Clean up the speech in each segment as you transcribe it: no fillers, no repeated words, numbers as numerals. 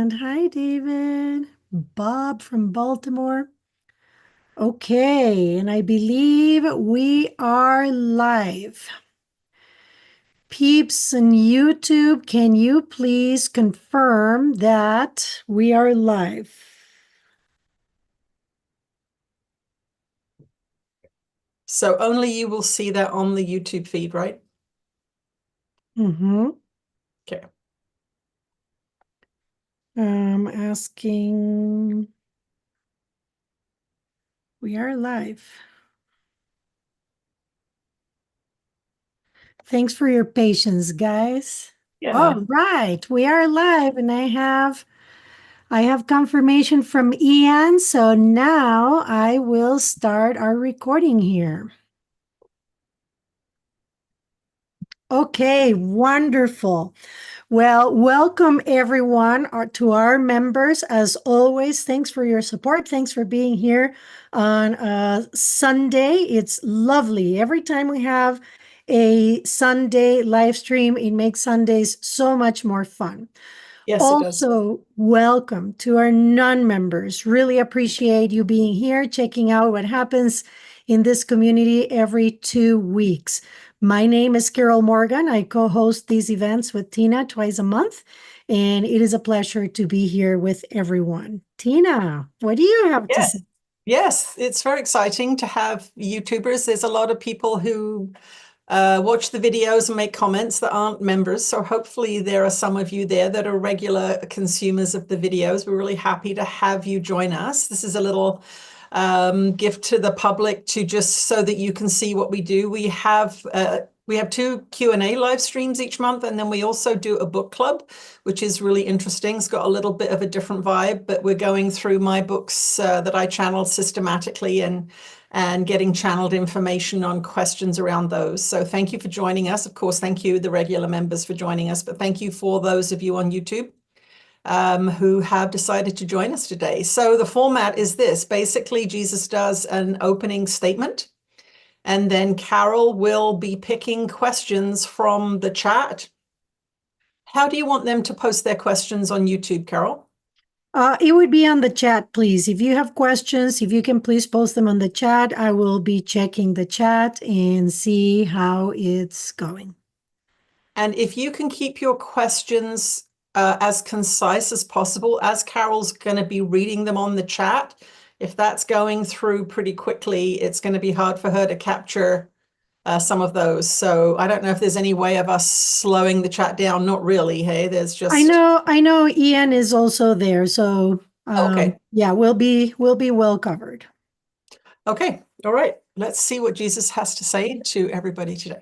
And hi, David. Bob from Baltimore. Okay, and I believe we are live. Peeps on YouTube, can you please confirm that we are live? So only you will see that on the YouTube feed, right? Mm-hmm. Okay. Asking. We are live. Thanks for your patience, guys. Yeah. All right, we are live, and I have confirmation from Ian, so now I will start our recording here. Okay, wonderful. Well, welcome everyone to our members. As always, thanks for your support. Thanks for being here on Sunday. It's lovely. Every time we have a Sunday live stream, it makes Sundays so much more fun. Yes, it does. Also, welcome to our non-members. Really appreciate you being here, checking out what happens in this community every 2 weeks. My name is Carol Morgan. I co-host these events with Tina twice a month, and it is a pleasure to be here with everyone. Tina, what do you have to Yes. say? Yes, it's very exciting to have YouTubers. There's a lot of people who watch the videos and make comments that aren't members. So hopefully there are some of you there that are regular consumers of the videos. We're really happy to have you join us. This is a little gift to the public to just so that you can see what we do. We have two Q&A live streams each month, and then we also do a book club, which is really interesting. It's got a little bit of a different vibe, but we're going through my books that I channel systematically and getting channeled information on questions around those. So thank you for joining us. Of course, thank you, the regular members, for joining us, but thank you for those of you on YouTube who have decided to join us today. So the format is this. Basically, Jesus does an opening statement, and then Carol will be picking questions from the chat. How do you want them to post their questions on YouTube, Carol? It would be on the chat, please. If you have questions, if you can please post them on the chat, I will be checking the chat and see how it's going. And if you can keep your questions as concise as possible, as Carol's going to be reading them on the chat, if that's going through pretty quickly, it's going to be hard for her to capture some of those. So I don't know if there's any way of us slowing the chat down. Not really. Hey, there's I just. know, I know Ian is also there, so Oh, okay. yeah, we'll be well covered. Okay. All right. Let's see what Jesus has to say to everybody today.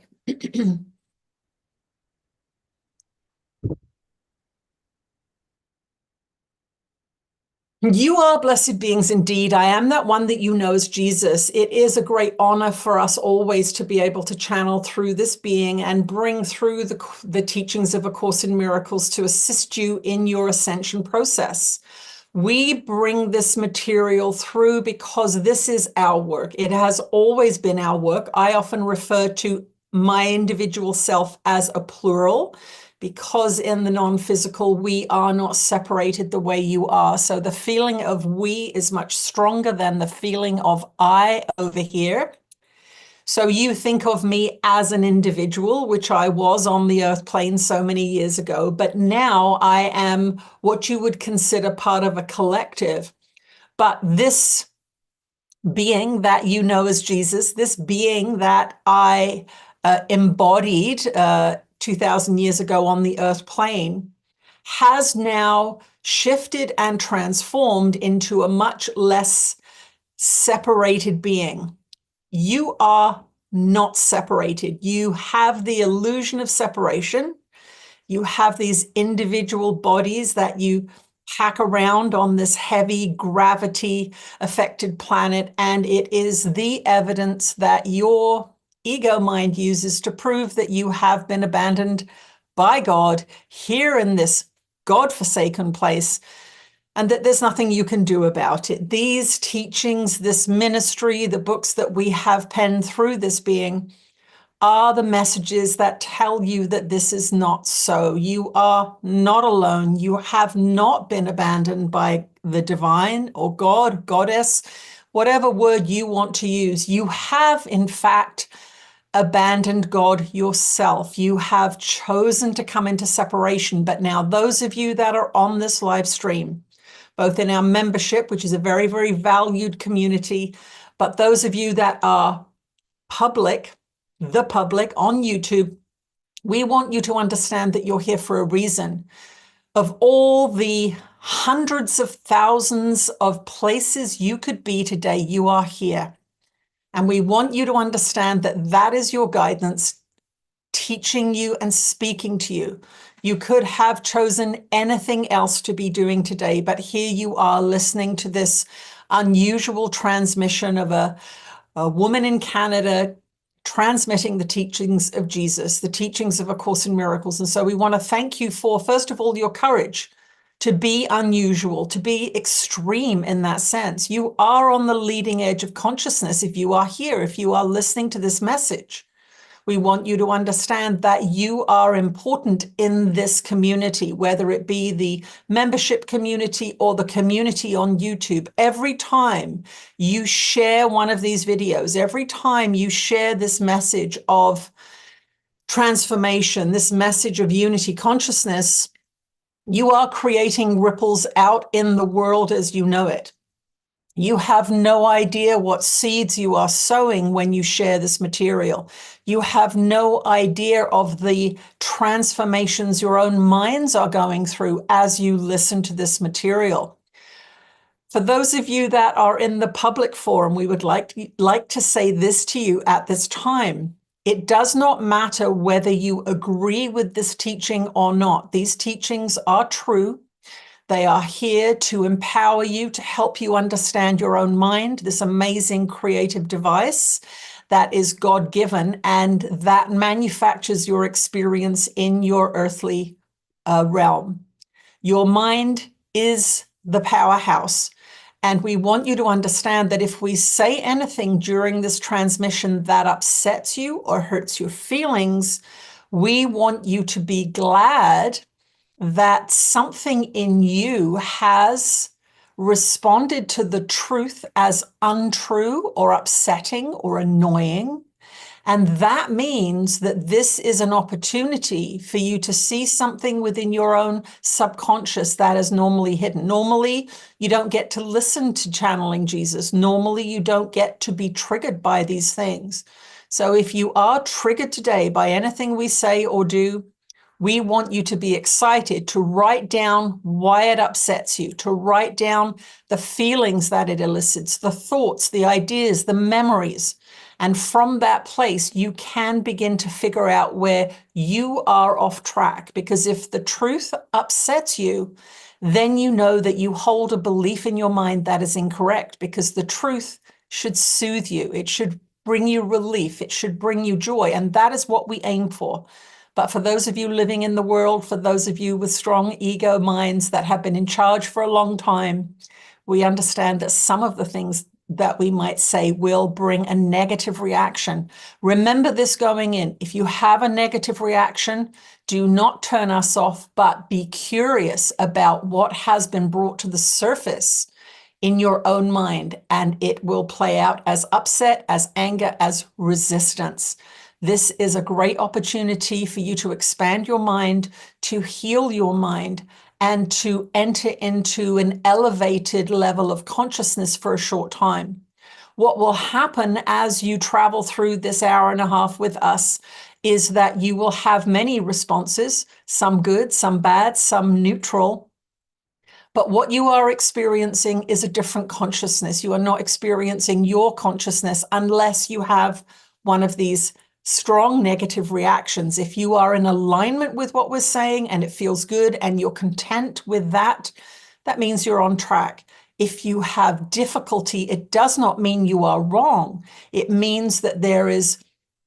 You are blessed beings indeed. I am that one that you know as Jesus. It is a great honor for us always to be able to channel through this being and bring through the teachings of A Course in Miracles to assist you in your ascension process. We bring this material through because this is our work. It has always been our work. I often refer to my individual self as a plural because in the non-physical, we are not separated the way you are. So the feeling of we is much stronger than the feeling of I over here. So you think of me as an individual, which I was on the earth plane so many years ago, but now I am what you would consider part of a collective. But this being that you know as Jesus, this being that I embodied 2,000 years ago on the earth plane, has now shifted and transformed into a much less separated being. You are not separated. You have the illusion of separation. You have these individual bodies that you pack around on this heavy gravity affected planet. And it is the evidence that your ego mind uses to prove that you have been abandoned by God here in this God-forsaken place, and that there's nothing you can do about it. These teachings, this ministry, the books that we have penned through this being are the messages that tell you that this is not so. You are not alone. You have not been abandoned by the divine or God, goddess, whatever word you want to use. You have, in fact, abandoned God yourself. You have chosen to come into separation. But now those of you that are on this live stream, both in our membership, which is a very, very valued community, but those of you that are the public on YouTube, we want you to understand that you're here for a reason. Of all the hundreds of thousands of places you could be today, you are here. And we want you to understand that that is your guidance, teaching you and speaking to you. You could have chosen anything else to be doing today, but here you are listening to this unusual transmission of a woman in Canada transmitting the teachings of Jesus, the teachings of A Course in Miracles. And so we want to thank you for, first of all, your courage to be unusual, to be extreme in that sense. You are on the leading edge of consciousness if you are here, if you are listening to this message. We want you to understand that you are important in this community, whether it be the membership community or the community on YouTube. Every time you share one of these videos, every time you share this message of transformation, this message of unity consciousness, you are creating ripples out in the world as you know it. You have no idea what seeds you are sowing when you share this material. You have no idea of the transformations your own minds are going through as you listen to this material. For those of you that are in the public forum, we would like to say this to you at this time. It does not matter whether you agree with this teaching or not. These teachings are true. They are here to empower you, to help you understand your own mind, this amazing creative device that is God-given and that manufactures your experience in your earthly realm. Your mind is the powerhouse. And we want you to understand that if we say anything during this transmission that upsets you or hurts your feelings, we want you to be glad that something in you has responded to the truth as untrue or upsetting or annoying. And that means that this is an opportunity for you to see something within your own subconscious that is normally hidden. Normally, you don't get to listen to channeling Jesus. Normally, you don't get to be triggered by these things. So if you are triggered today by anything we say or do, we want you to be excited to write down why it upsets you, to write down the feelings that it elicits, the thoughts, the ideas, the memories. And from that place, you can begin to figure out where you are off track. Because if the truth upsets you, then you know that you hold a belief in your mind that is incorrect, because the truth should soothe you. It should bring you relief. It should bring you joy. And that is what we aim for. But for those of you living in the world, for those of you with strong ego minds that have been in charge for a long time, we understand that some of the things that we might say will bring a negative reaction. Remember this going in. If you have a negative reaction, do not turn us off, but be curious about what has been brought to the surface in your own mind, and it will play out as upset, as anger, as resistance. This is a great opportunity for you to expand your mind, to heal your mind, and to enter into an elevated level of consciousness for a short time. What will happen as you travel through this hour and a half with us is that you will have many responses, some good, some bad, some neutral. But what you are experiencing is a different consciousness. You are not experiencing your consciousness unless you have one of these strong negative reactions. If you are in alignment with what we're saying and it feels good and you're content with that, that means you're on track. If you have difficulty, it does not mean you are wrong. It means that there is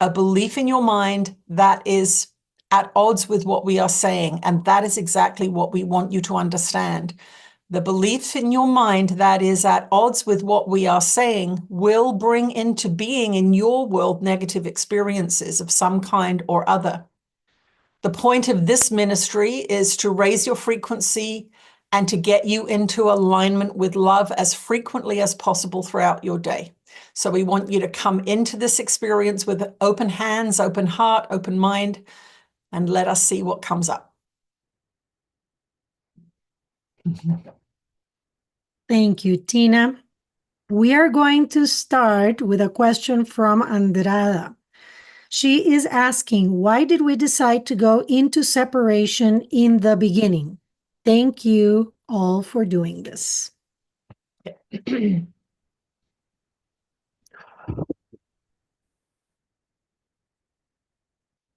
a belief in your mind that is at odds with what we are saying. And that is exactly what we want you to understand. The belief in your mind that is at odds with what we are saying will bring into being in your world negative experiences of some kind or other. The point of this ministry is to raise your frequency and to get you into alignment with love as frequently as possible throughout your day. So we want you to come into this experience with open hands, open heart, open mind, and let us see what comes up. Thank you, Tina. We are going to start with a question from Andrada. She is asking, why did we decide to go into separation in the beginning? Thank you all for doing this.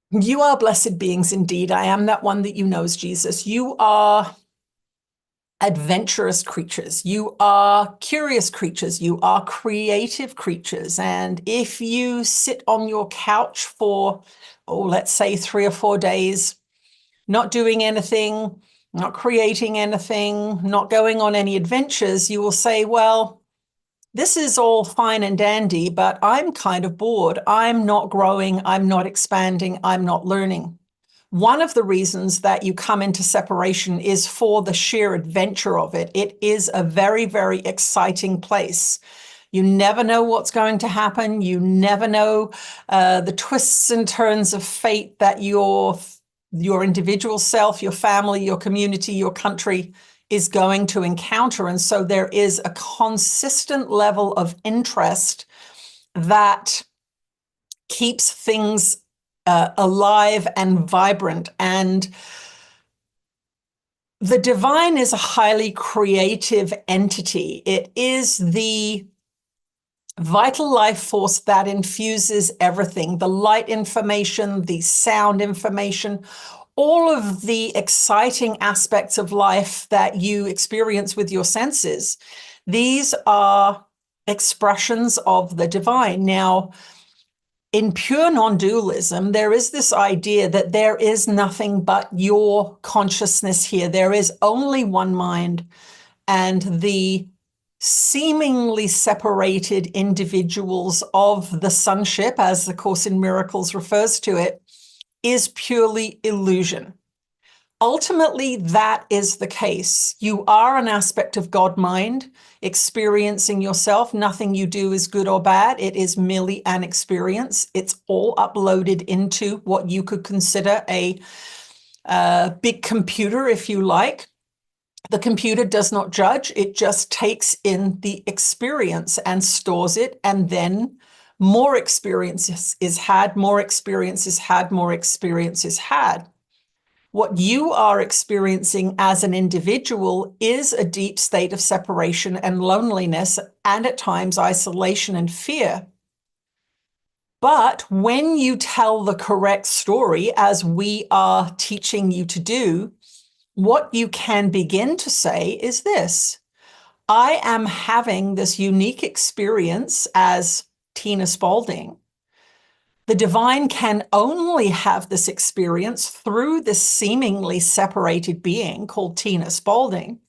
You are blessed beings indeed. I am that one that you know as Jesus. You are adventurous creatures. You are curious creatures. You are creative creatures. And if you sit on your couch for, let's say 3 or 4 days, not doing anything, not creating anything, not going on any adventures, you will say, well, this is all fine and dandy, but I'm kind of bored. I'm not growing. I'm not expanding. I'm not learning. One of the reasons that you come into separation is for the sheer adventure of it. It is a very, very exciting place. You never know what's going to happen. You never know the twists and turns of fate that your individual self, your family, your community, your country is going to encounter. And so there is a consistent level of interest that keeps things alive and vibrant. And the divine is a highly creative entity. It is the vital life force that infuses everything, the light information, the sound information, all of the exciting aspects of life that you experience with your senses. These are expressions of the divine. Now, in pure non-dualism, there is this idea that there is nothing but your consciousness here. There is only one mind, and the seemingly separated individuals of the sonship, as the Course in Miracles refers to it, is purely illusion. Ultimately, that is the case. You are an aspect of God mind, experiencing yourself. Nothing you do is good or bad. It is merely an experience. It's all uploaded into what you could consider a big computer, if you like. The computer does not judge. It just takes in the experience and stores it, and then more experience is had, more experience is had, more experience is had. What you are experiencing as an individual is a deep state of separation and loneliness, and at times isolation and fear. But when you tell the correct story, as we are teaching you to do, what you can begin to say is this: I am having this unique experience as Tina Spalding. The divine can only have this experience through this seemingly separated being called Tina Spalding.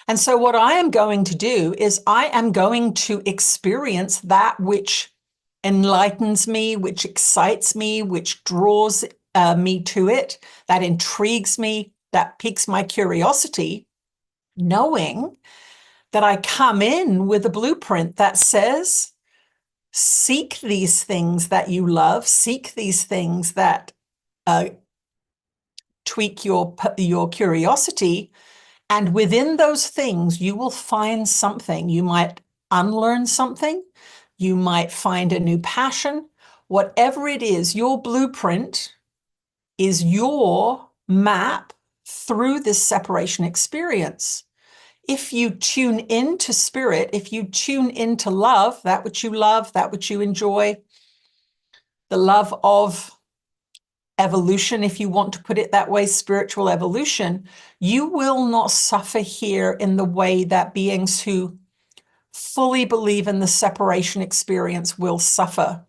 And so what I am going to do is I am going to experience that which enlightens me, which excites me, which draws me to it, that intrigues me, that piques my curiosity, knowing that I come in with a blueprint that says, seek these things that you love, seek these things that tweak your curiosity, and within those things, you will find something. You might unlearn something. You might find a new passion. Whatever it is, your blueprint is your map through this separation experience. If you tune into spirit, if you tune into love, that which you enjoy, the love of evolution, if you want to put it that way, spiritual evolution, you will not suffer here in the way that beings who fully believe in the separation experience will suffer.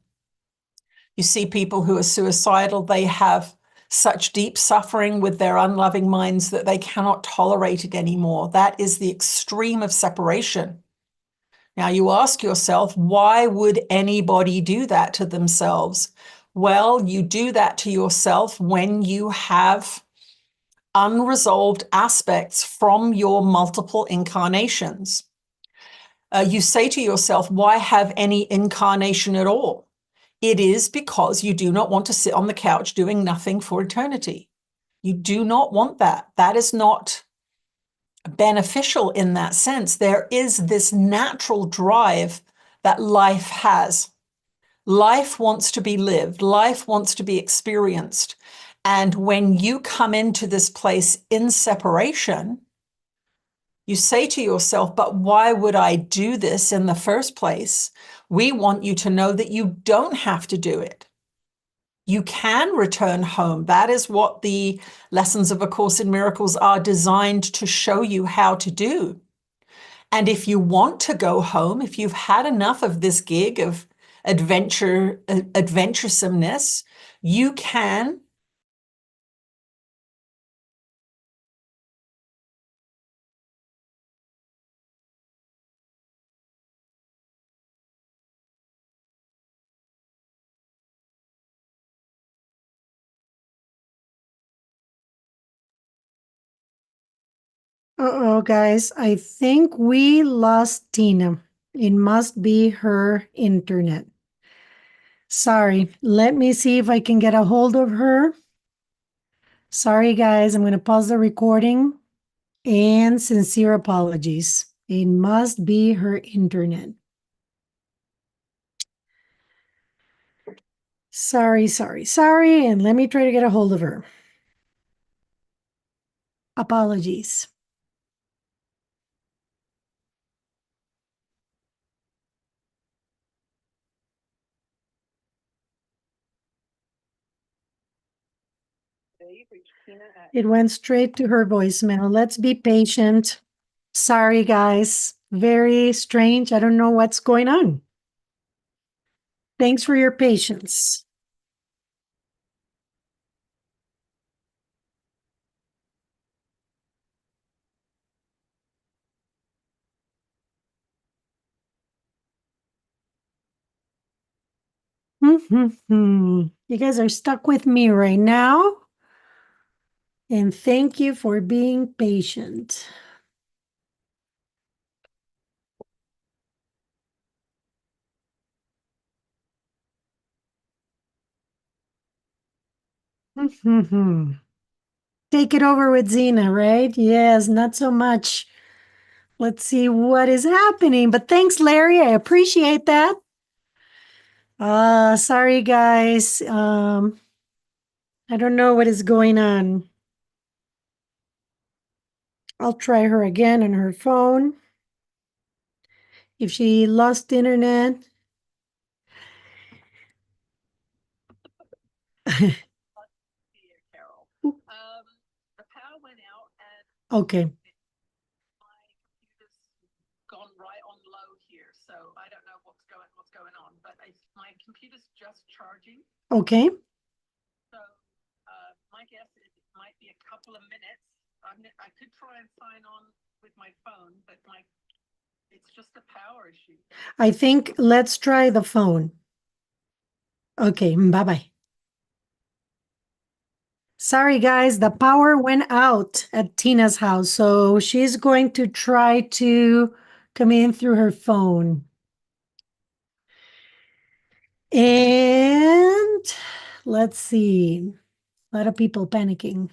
You see people who are suicidal, they have such deep suffering with their unloving minds that they cannot tolerate it anymore. That is the extreme of separation. Now you ask yourself, why would anybody do that to themselves? Well, you do that to yourself when you have unresolved aspects from your multiple incarnations. You say to yourself, why have any incarnation at all? It is because you do not want to sit on the couch doing nothing for eternity. You do not want that. That is not beneficial in that sense. There is this natural drive that life has. Life wants to be lived. Life wants to be experienced. And when you come into this place in separation, you say to yourself, but why would I do this in the first place? We want you to know that you don't have to do it. You can return home. That is what the lessons of A Course in Miracles are designed to show you how to do. And if you want to go home, if you've had enough of this gig of adventuresomeness, you can. Uh-oh, guys, I think we lost Tina. It must be her internet. Sorry, let me see if I can get a hold of her. Sorry, guys, I'm going to pause the recording and sincere apologies. It must be her internet. Sorry, and let me try to get a hold of her. Apologies. It went straight to her voicemail. Let's be patient. Sorry, guys. Very strange. I don't know what's going on. Thanks for your patience. You guys are stuck with me right now. And thank you for being patient. Take it over with Zena, right? Yes, not so much. Let's see what is happening. But thanks, Larry. I appreciate that. Sorry, guys. I don't know what is going on. I'll try her again on her phone. If she lost internet. Okay. Gone right on low here, so I don't know what's going on, but my computer's just charging. Okay. So my guess is it might be a couple of minutes. I could try and sign on with my phone, but it's just a power issue. I think let's try the phone. Okay, bye-bye. Sorry, guys, the power went out at Tina's house, so she's going to try to come in through her phone. And let's see, a lot of people panicking.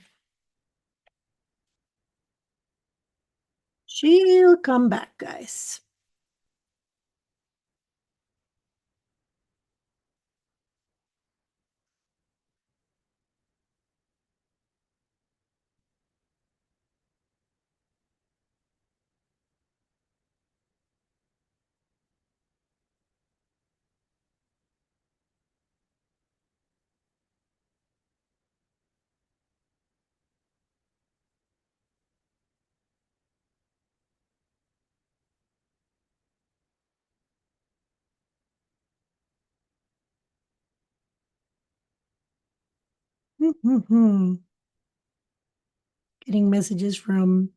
She'll come back, guys. Mhm. Getting messages from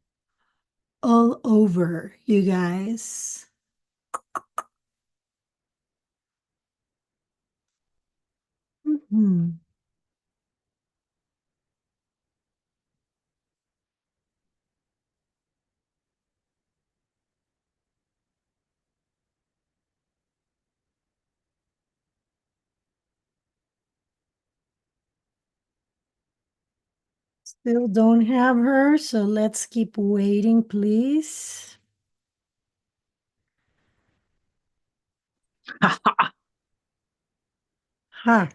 all over, you guys. Mhm. Still don't have her, so let's keep waiting, please. Ha.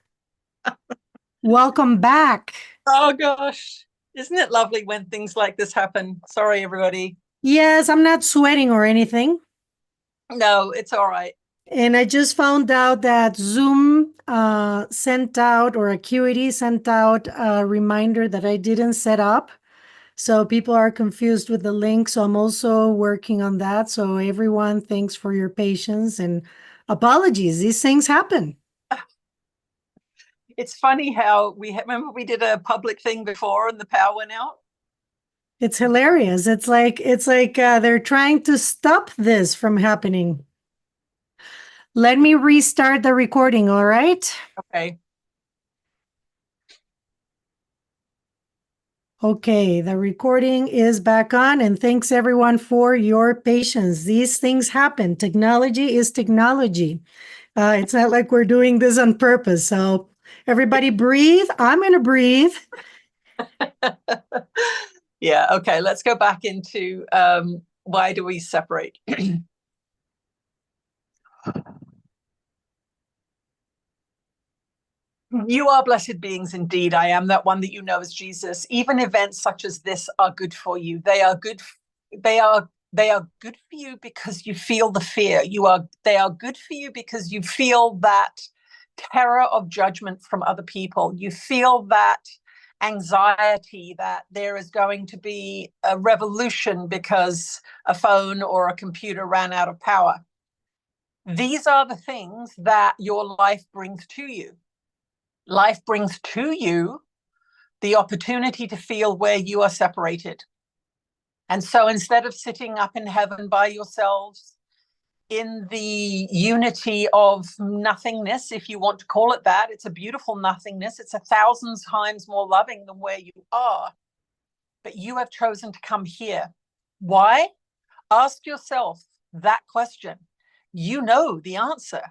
Welcome back. Oh gosh, isn't it lovely when things like this happen? Sorry, everybody. Yes, I'm not sweating or anything. No, it's all right. And I just found out that Zoom sent out, or Acuity sent out a reminder that I didn't set up. So people are confused with the link. So I'm also working on that. So everyone, thanks for your patience and apologies. These things happen. It's funny how remember we did a public thing before and the power went out. It's hilarious. It's like they're trying to stop this from happening. Let me restart the recording, all right? Okay. Okay, the recording is back on, and thanks everyone for your patience. These things happen. Technology is technology. It's not like we're doing this on purpose. So everybody breathe. I'm going to breathe. Yeah, okay, let's go back into why do we separate? You are blessed beings indeed. I am that one that you know as Jesus. Even events such as this are good for you. They are good. They are good for you because you feel the fear. They are good for you because you feel that terror of judgment from other people. You feel that anxiety that there is going to be a revolution because a phone or a computer ran out of power. These are the things that your life brings to you. Life brings to you the opportunity to feel where you are separated. And so instead of sitting up in heaven by yourselves in the unity of nothingness, if you want to call it that, it's a beautiful nothingness. It's 1,000 times more loving than where you are. But you have chosen to come here. Why? Ask yourself that question. You know the answer.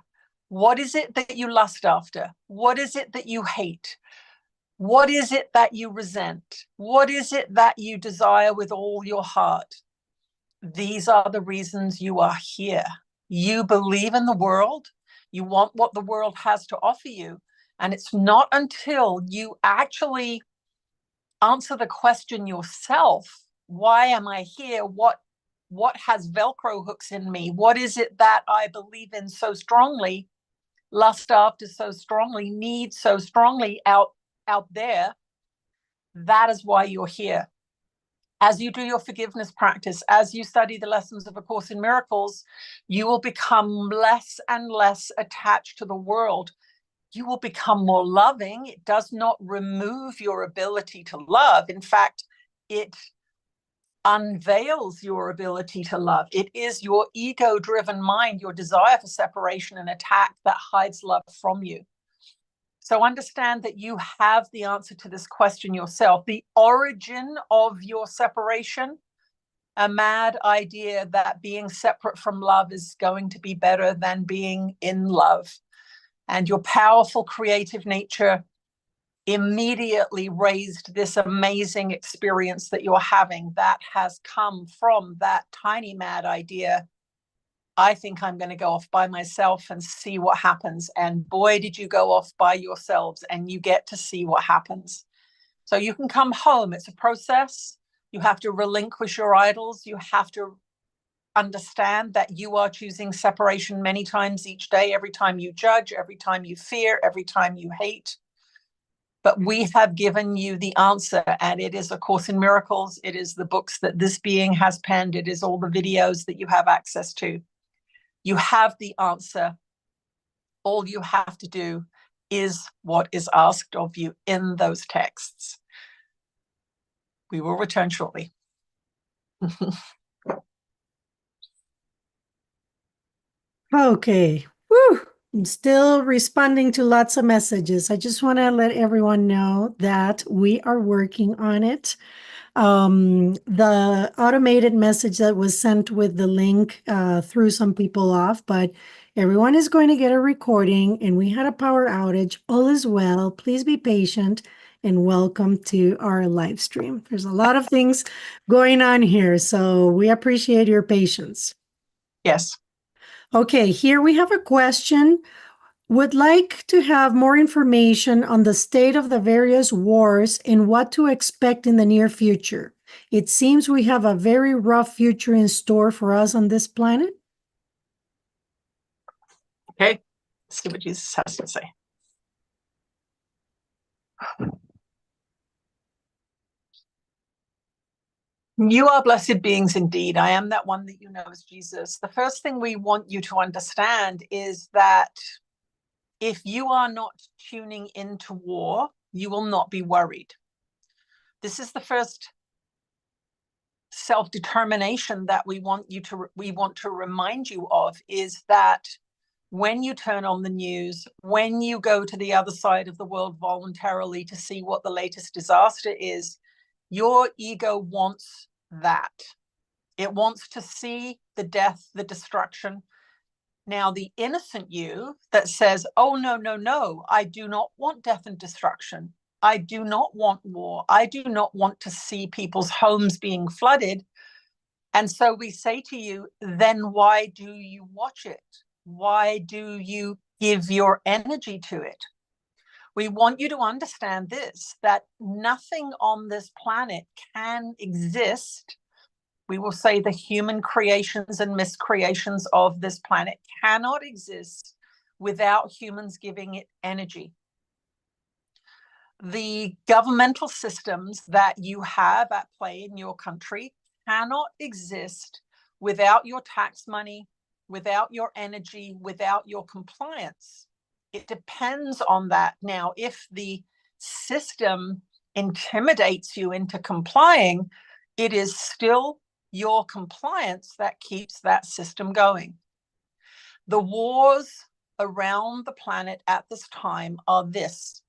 What is it that you lust after? What is it that you hate? What is it that you resent? What is it that you desire with all your heart? These are the reasons you are here. You believe in the world. You want what the world has to offer you. And it's not until you actually answer the question yourself, why am I here? What has Velcro hooks in me? What is it that I believe in so strongly, lust after so strongly, need so strongly out there? That is why you're here. As you do your forgiveness practice, as you study the lessons of A Course in Miracles, you will become less and less attached to the world. You will become more loving. It does not remove your ability to love. In fact, it unveils your ability to love. It is your ego-driven mind, your desire for separation and attack that hides love from you. So understand that you have the answer to this question yourself. The origin of your separation, a mad idea that being separate from love is going to be better than being in love. And your powerful creative nature immediately raised this amazing experience that you're having that has come from that tiny mad idea. I think I'm going to go off by myself and see what happens. And boy, did you go off by yourselves, and you get to see what happens. So you can come home. It's a process. You have to relinquish your idols. You have to understand that you are choosing separation many times each day, every time you judge, every time you fear, every time you hate. But we have given you the answer, and it is A Course in Miracles. It is the books that this being has penned. It is all the videos that you have access to. You have the answer. All you have to do is what is asked of you in those texts. We will return shortly. Okay. Woo. I'm still responding to lots of messages. I just want to let everyone know that we are working on it. The automated message that was sent with the link threw some people off, but everyone is going to get a recording, and we had a power outage. All is well. Please be patient and welcome to our live stream. There's a lot of things going on here, so we appreciate your patience. Yes. Okay, here we have a question. Would like to have more information on the state of the various wars and what to expect in the near future. It seems we have a very rough future in store for us on this planet. Okay, let's see what Jesus has to say. You are blessed beings indeed. I am that one that you know as Jesus. The first thing we want you to understand is that if you are not tuning into war, you will not be worried. This is the first self-determination that we want to remind you of, is that when you turn on the news, when you go to the other side of the world voluntarily to see what the latest disaster is, your ego wants that. It wants to see the death, the destruction. Now, the innocent you that says, oh, no, no, no, I do not want death and destruction. I do not want war. I do not want to see people's homes being flooded. And so we say to you, then why do you watch it? Why do you give your energy to it? We want you to understand this, that nothing on this planet can exist. We will say the human creations and miscreations of this planet cannot exist without humans giving it energy. The governmental systems that you have at play in your country cannot exist without your tax money, without your energy, without your compliance. It depends on that. Now, if the system intimidates you into complying, it is still your compliance that keeps that system going. The wars around the planet at this time are this.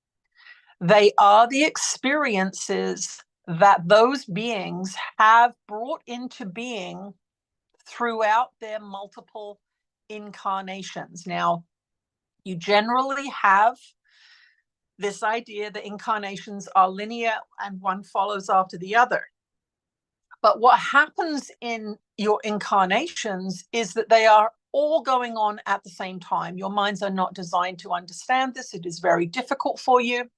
They are the experiences that those beings have brought into being throughout their multiple incarnations. Now, you generally have this idea that incarnations are linear and one follows after the other. But what happens in your incarnations is that they are all going on at the same time. Your minds are not designed to understand this. It is very difficult for you.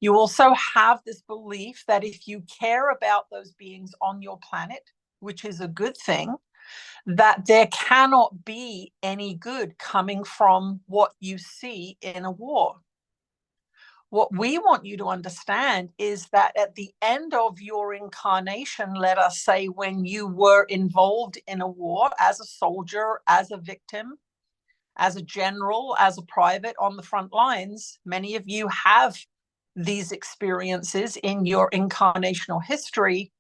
You also have this belief that if you care about those beings on your planet, which is a good thing, that there cannot be any good coming from what you see in a war. What we want you to understand is that at the end of your incarnation, let us say when you were involved in a war as a soldier, as a victim, as a general, as a private on the front lines, many of you have these experiences in your incarnational history.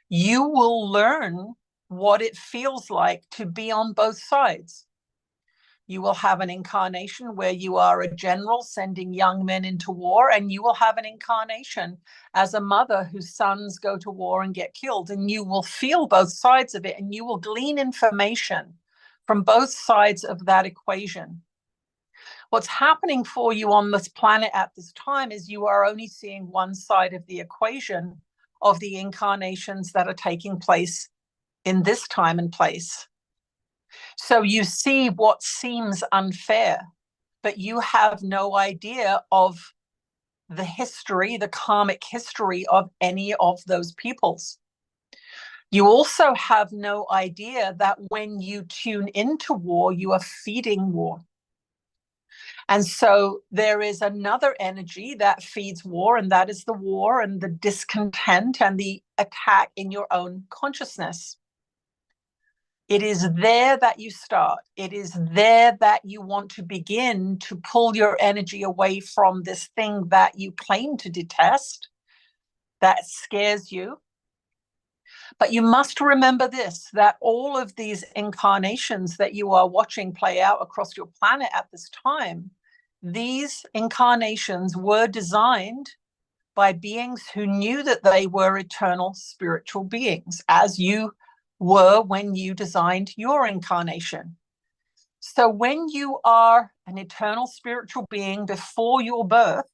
You will learn what it feels like to be on both sides. You will have an incarnation where you are a general sending young men into war, and you will have an incarnation as a mother whose sons go to war and get killed, and you will feel both sides of it, and you will glean information from both sides of that equation. What's happening for you on this planet at this time is you are only seeing one side of the equation of the incarnations that are taking place in this time and place. So you see what seems unfair, but you have no idea of the history, the karmic history of any of those peoples. You also have no idea that when you tune into war, you are feeding war. And so there is another energy that feeds war, and that is the war and the discontent and the attack in your own consciousness. It is there that you start. It is there that you want to begin to pull your energy away from this thing that you claim to detest, that scares you. But you must remember this, that all of these incarnations that you are watching play out across your planet at this time, these incarnations were designed by beings who knew that they were eternal spiritual beings, as you were when you designed your incarnation. So when you are an eternal spiritual being before your birth,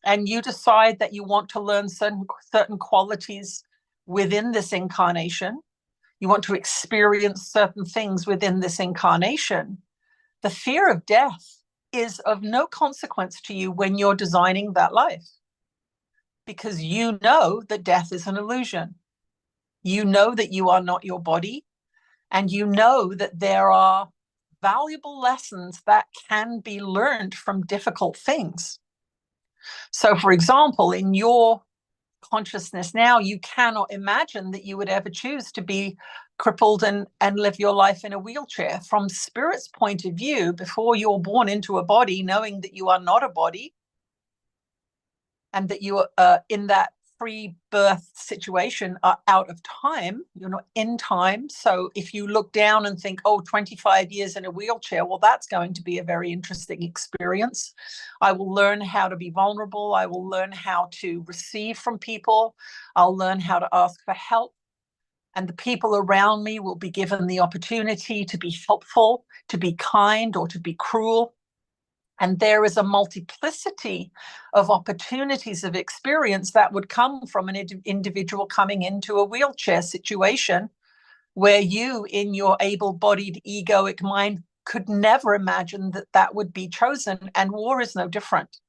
and you decide that you want to learn certain qualities within this incarnation, you want to experience certain things within this incarnation, the fear of death is of no consequence to you when you're designing that life, because you know that death is an illusion. You know that you are not your body, and you know that there are valuable lessons that can be learned from difficult things. So, for example, in your consciousness now, you cannot imagine that you would ever choose to be crippled and live your life in a wheelchair. From spirit's point of view, before you're born into a body, knowing that you are not a body and that you are in that pre-birth situation are out of time, you're not in time. So if you look down and think, oh, 25 years in a wheelchair, well, that's going to be a very interesting experience. I will learn how to be vulnerable. I will learn how to receive from people. I'll learn how to ask for help. And the people around me will be given the opportunity to be helpful, to be kind, or to be cruel. And there is a multiplicity of opportunities of experience that would come from an individual coming into a wheelchair situation, where you, in your able-bodied egoic mind, could never imagine that that would be chosen. And war is no different.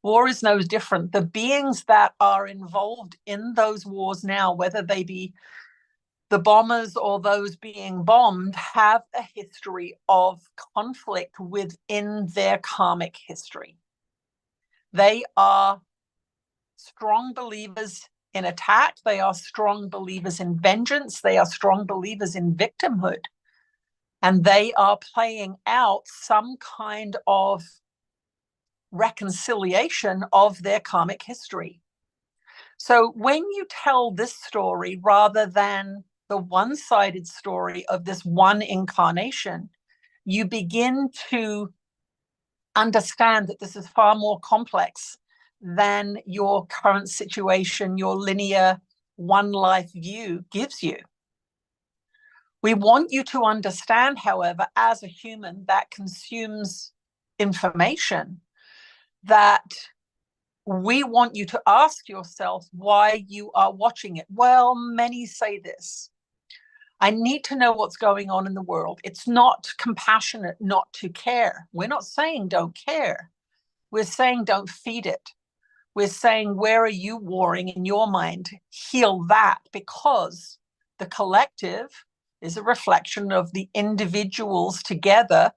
War is no different. The beings that are involved in those wars now, whether they be the bombers or those being bombed, have a history of conflict within their karmic history. They are strong believers in attack. They are strong believers in vengeance. They are strong believers in victimhood. And they are playing out some kind of reconciliation of their karmic history. So when you tell this story rather than the one-sided story of this one incarnation, you begin to understand that this is far more complex than your current situation, your linear one life view gives you. We want you to understand, however, as a human that consumes information, that we want you to ask yourself why you are watching it. Well, many say this. I need to know what's going on in the world. It's not compassionate not to care. We're not saying don't care. We're saying don't feed it. We're saying, where are you warring in your mind? Heal that, because the collective is a reflection of the individuals together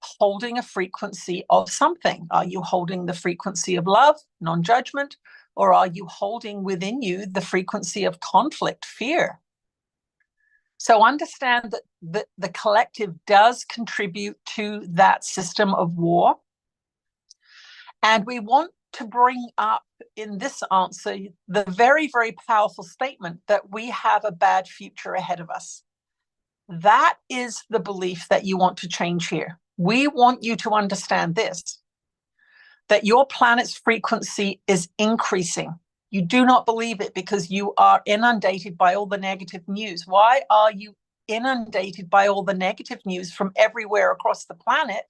holding a frequency of something. Are you holding the frequency of love, non-judgment, or are you holding within you the frequency of conflict, fear? So understand that the collective does contribute to that system of war. And we want to bring up in this answer the very, very powerful statement that we have a bad future ahead of us. That is the belief that you want to change here. We want you to understand this, that your planet's frequency is increasing. You do not believe it because you are inundated by all the negative news. Why are you inundated by all the negative news from everywhere across the planet?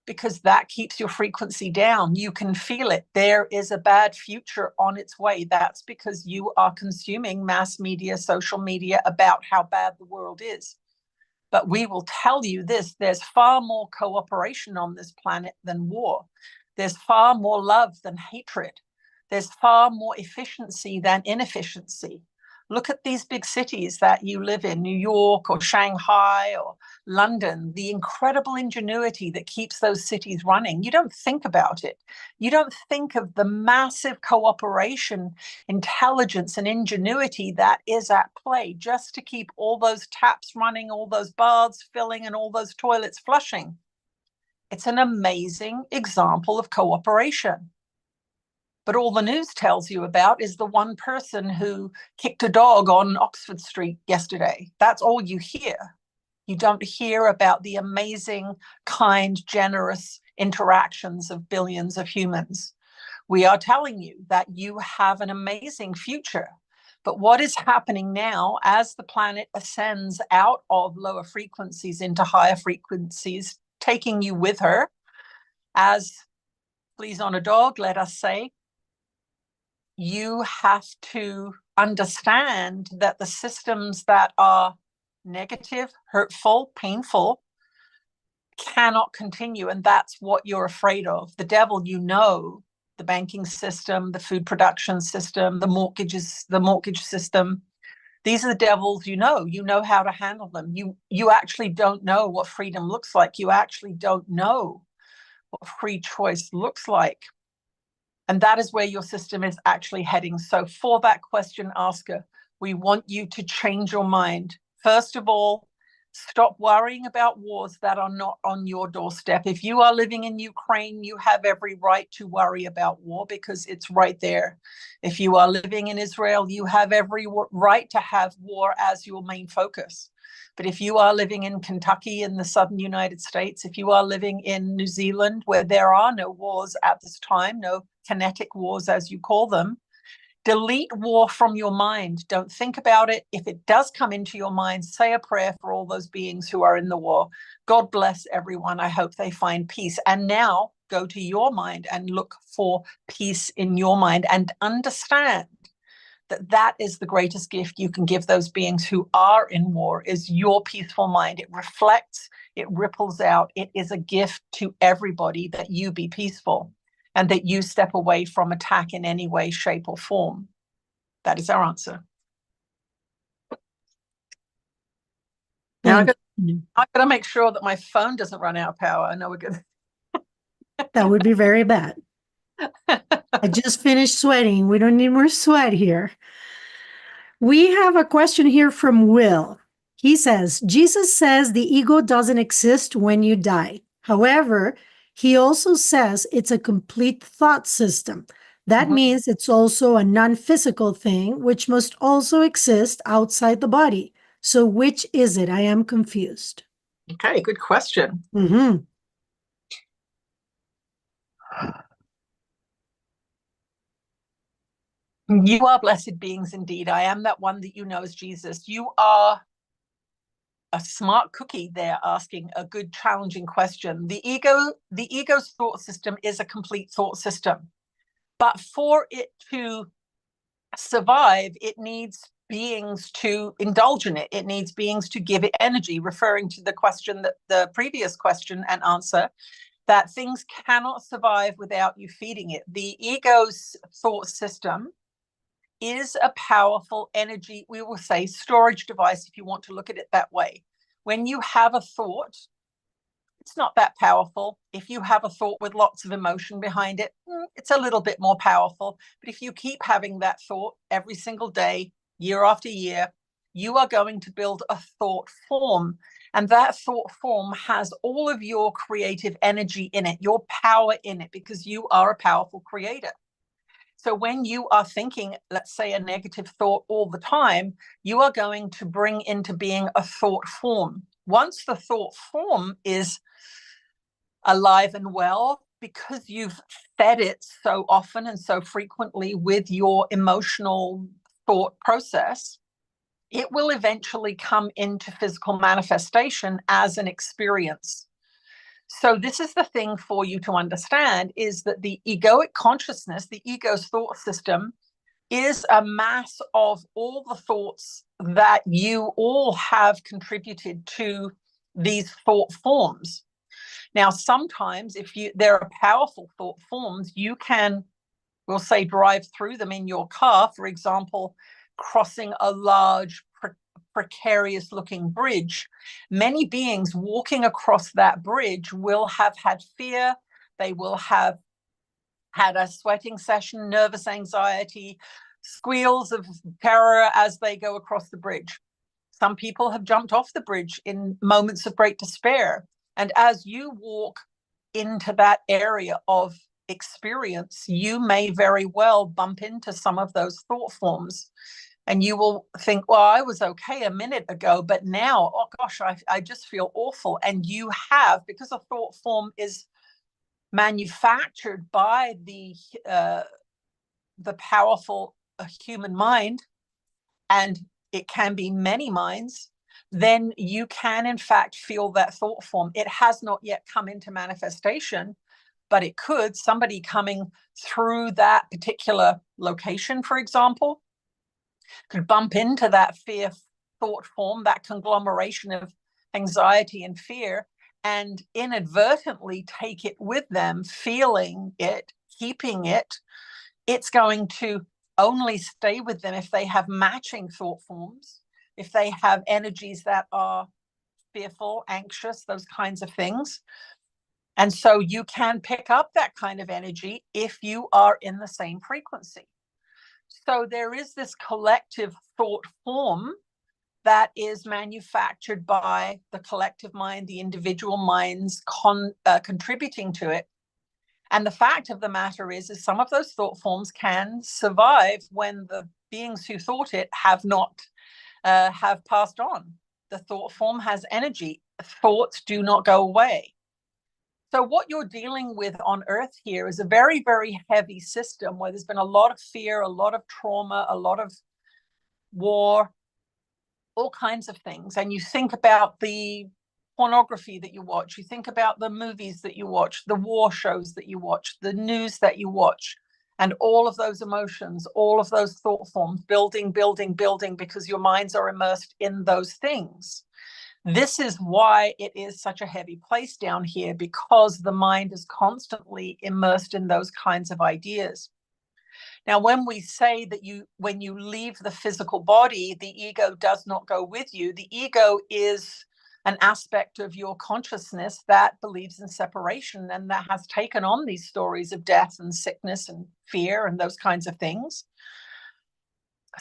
Because that keeps your frequency down. You can feel it. There is a bad future on its way. That's because you are consuming mass media, social media about how bad the world is. But we will tell you this, there's far more cooperation on this planet than war. There's far more love than hatred. There's far more efficiency than inefficiency. Look at these big cities that you live in, New York or Shanghai or London, the incredible ingenuity that keeps those cities running. You don't think about it. You don't think of the massive cooperation, intelligence, and ingenuity that is at play just to keep all those taps running, all those baths filling, and all those toilets flushing. It's an amazing example of cooperation. But all the news tells you about is the one person who kicked a dog on Oxford Street yesterday. That's all you hear. You don't hear about the amazing, kind, generous interactions of billions of humans. We are telling you that you have an amazing future. But what is happening now as the planet ascends out of lower frequencies into higher frequencies, taking you with her, as fleas on a dog, let us say, you have to understand that the systems that are negative, hurtful, painful, cannot continue. And that's what you're afraid of. The devil, the banking system, the food production system, the mortgage system. These are the devils you know how to handle them. You actually don't know what freedom looks like. You actually don't know what free choice looks like. And that is where your system is actually heading. So for that question asker, we want you to change your mind. First of all, stop worrying about wars that are not on your doorstep. If you are living in Ukraine, you have every right to worry about war because it's right there. If you are living in Israel, you have every right to have war as your main focus. But if you are living in Kentucky in the southern United States, if you are living in New Zealand, where there are no wars at this time, no kinetic wars as you call them, delete war from your mind. Don't think about it. If it does come into your mind, say a prayer for all those beings who are in the war. God bless everyone. I hope they find peace. And now go to your mind and look for peace in your mind and understand that is the greatest gift you can give those beings who are in war, is your peaceful mind. It reflects, it ripples out. It is a gift to everybody that you be peaceful and that you step away from attack in any way, shape, or form. That is our answer. Now I've got to make sure that my phone doesn't run out of power. I know we're good. That would be very bad. I just finished sweating. We don't need more sweat here. We have a question here from Will. He says, Jesus says the ego doesn't exist when you die. However, he also says it's a complete thought system. That means it's also a non-physical thing, which must also exist outside the body. So which is it? I am confused. Okay, good question. You are blessed beings indeed. I am that one that you know as Jesus. You are a smart cookie there asking a good challenging question. The ego's thought system is a complete thought system. But for it to survive, it needs beings to indulge in it. It needs beings to give it energy, referring to the question that the previous question and answer, that things cannot survive without you feeding it. The ego's thought system is a powerful energy, we will say storage device, if you want to look at it that way. When you have a thought, it's not that powerful. If you have a thought with lots of emotion behind it, it's a little bit more powerful. But if you keep having that thought every single day, year after year, you are going to build a thought form. And that thought form has all of your creative energy in it, your power in it, because you are a powerful creator. So when you are thinking, let's say, a negative thought all the time, you are going to bring into being a thought form. Once the thought form is alive and well, because you've fed it so often and so frequently with your emotional thought process, it will eventually come into physical manifestation as an experience. So this is the thing for you to understand, is that the egoic consciousness, the ego's thought system, is a mass of all the thoughts that you all have contributed to these thought forms. Now, sometimes if there are powerful thought forms, you can, we'll say, drive through them in your car, for example, crossing a large precarious looking bridge, many beings walking across that bridge will have had fear. They will have had a sweating session, nervous anxiety, squeals of terror as they go across the bridge. Some people have jumped off the bridge in moments of great despair. And as you walk into that area of experience, you may very well bump into some of those thought forms. And you will think, well, I was okay a minute ago, but now, oh gosh, I just feel awful. And you have, because a thought form is manufactured by the powerful human mind, and it can be many minds, then you can in fact feel that thought form. It has not yet come into manifestation, but it could. Somebody coming through that particular location, for example, could bump into that fear thought form, that conglomeration of anxiety and fear, and inadvertently take it with them, feeling it, keeping it. It's going to only stay with them if they have matching thought forms, if they have energies that are fearful, anxious, those kinds of things. And so you can pick up that kind of energy if you are in the same frequency. So there is this collective thought form that is manufactured by the collective mind, the individual minds contributing to it. And the fact of the matter is some of those thought forms can survive when the beings who thought it have not have passed on. The thought form has energy. Thoughts do not go away. So what you're dealing with on Earth here is a very, very heavy system where there's been a lot of fear, a lot of trauma, a lot of war, all kinds of things. And you think about the pornography that you watch, you think about the movies that you watch, the war shows that you watch, the news that you watch, and all of those emotions, all of those thought forms building, because your minds are immersed in those things. This is why it is such a heavy place down here, because the mind is constantly immersed in those kinds of ideas. Now, when we say that when you leave the physical body, the ego does not go with you. The ego is an aspect of your consciousness that believes in separation and that has taken on these stories of death and sickness and fear and those kinds of things.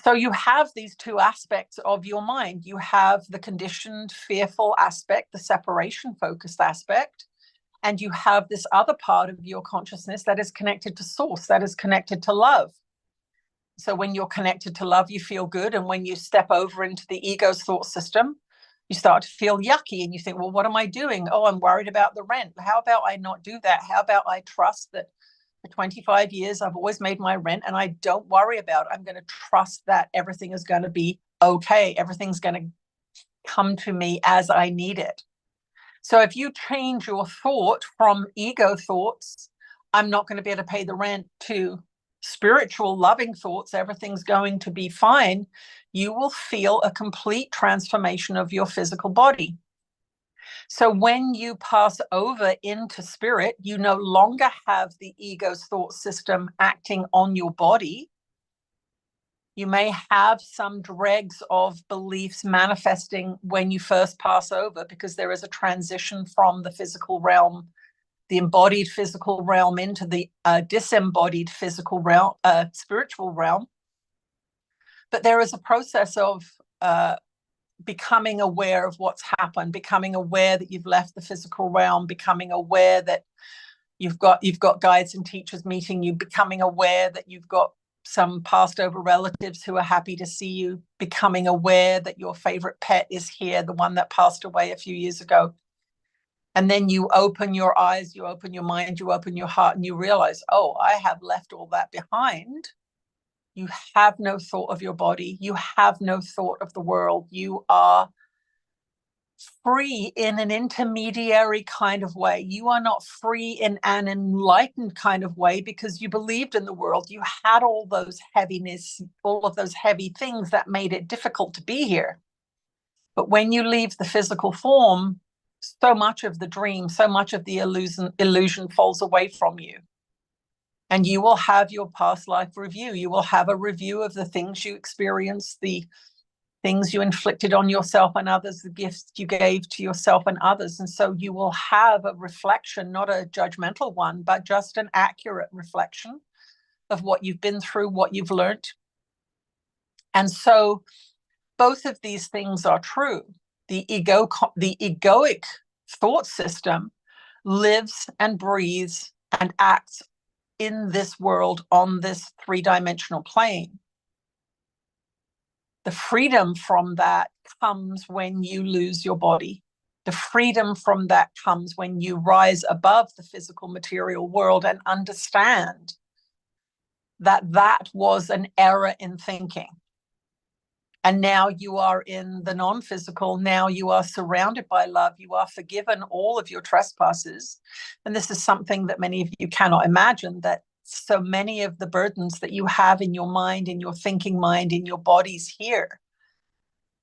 So you have these two aspects of your mind. You have the conditioned, fearful aspect, the separation-focused aspect, and you have this other part of your consciousness that is connected to source, that is connected to love. So when you're connected to love, you feel good. And when you step over into the ego's thought system, you start to feel yucky and you think, well, what am I doing? Oh, I'm worried about the rent. How about I not do that? How about I trust that for 25 years, I've always made my rent and I don't worry about it. I'm going to trust that everything is going to be okay. Everything's going to come to me as I need it. So if you change your thought from ego thoughts, I'm not going to be able to pay the rent, to spiritual, loving thoughts, everything's going to be fine, you will feel a complete transformation of your physical body. So when you pass over into spirit, you no longer have the ego's thought system acting on your body. You may have some dregs of beliefs manifesting when you first pass over, because there is a transition from the physical realm, the embodied physical realm, into the disembodied physical realm, spiritual realm. But there is a process of becoming aware of what's happened, becoming aware that you've left the physical realm, becoming aware that you've got guides and teachers meeting you, becoming aware that you've got some passed over relatives who are happy to see you, becoming aware that your favorite pet is here, the one that passed away a few years ago. And then you open your eyes, you open your mind, you open your heart, and you realize, oh, I have left all that behind. You have no thought of your body. You have no thought of the world. You are free in an intermediary kind of way. You are not free in an enlightened kind of way, because you believed in the world. You had all those heaviness, all of those heavy things that made it difficult to be here. But when you leave the physical form, so much of the dream, so much of the illusion falls away from you. And you will have your past life review. You will have a review of the things you experienced, the things you inflicted on yourself and others, the gifts you gave to yourself and others. And so you will have a reflection, not a judgmental one, but just an accurate reflection of what you've been through, what you've learned. And so both of these things are true. The egoic thought system lives and breathes and acts in this world on this three-dimensional plane. The freedom from that comes when you lose your body. The freedom from that comes when you rise above the physical material world and understand that that was an error in thinking. And now you are in the non-physical. Now you are surrounded by love. You are forgiven all of your trespasses. And this is something that many of you cannot imagine, that so many of the burdens that you have in your mind, in your thinking mind, in your bodies here,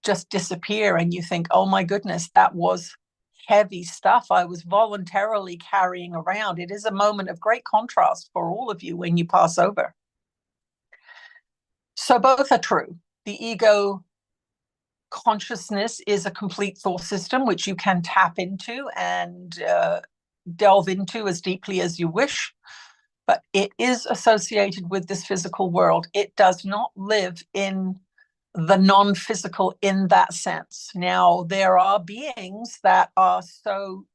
just disappear. And you think, oh my goodness, that was heavy stuff I was voluntarily carrying around. It is a moment of great contrast for all of you when you pass over. So both are true. The ego consciousness is a complete thought system which you can tap into and delve into as deeply as you wish, but it is associated with this physical world. It does not live in the non-physical in that sense. Now, there are beings that are so,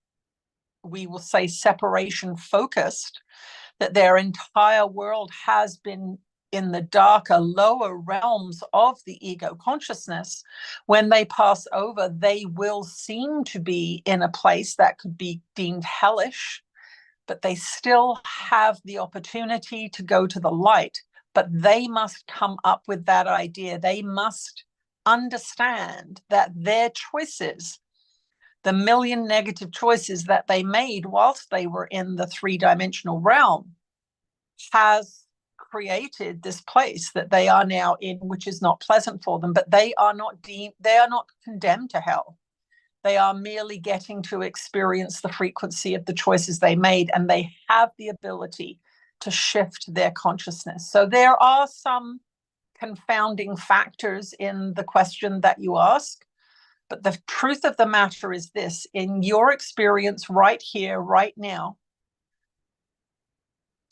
we will say, separation focused, that their entire world has been in the darker, lower realms of the ego consciousness. When they pass over, they will seem to be in a place that could be deemed hellish, but they still have the opportunity to go to the light. But they must come up with that idea. They must understand that their choices, the million negative choices that they made whilst they were in the three-dimensional realm, has created this place that they are now in, which is not pleasant for them. But they are not condemned to hell. They are merely getting to experience the frequency of the choices they made, and they have the ability to shift their consciousness. So there are some confounding factors in the question that you ask, but the truth of the matter is this: in your experience right here, right now,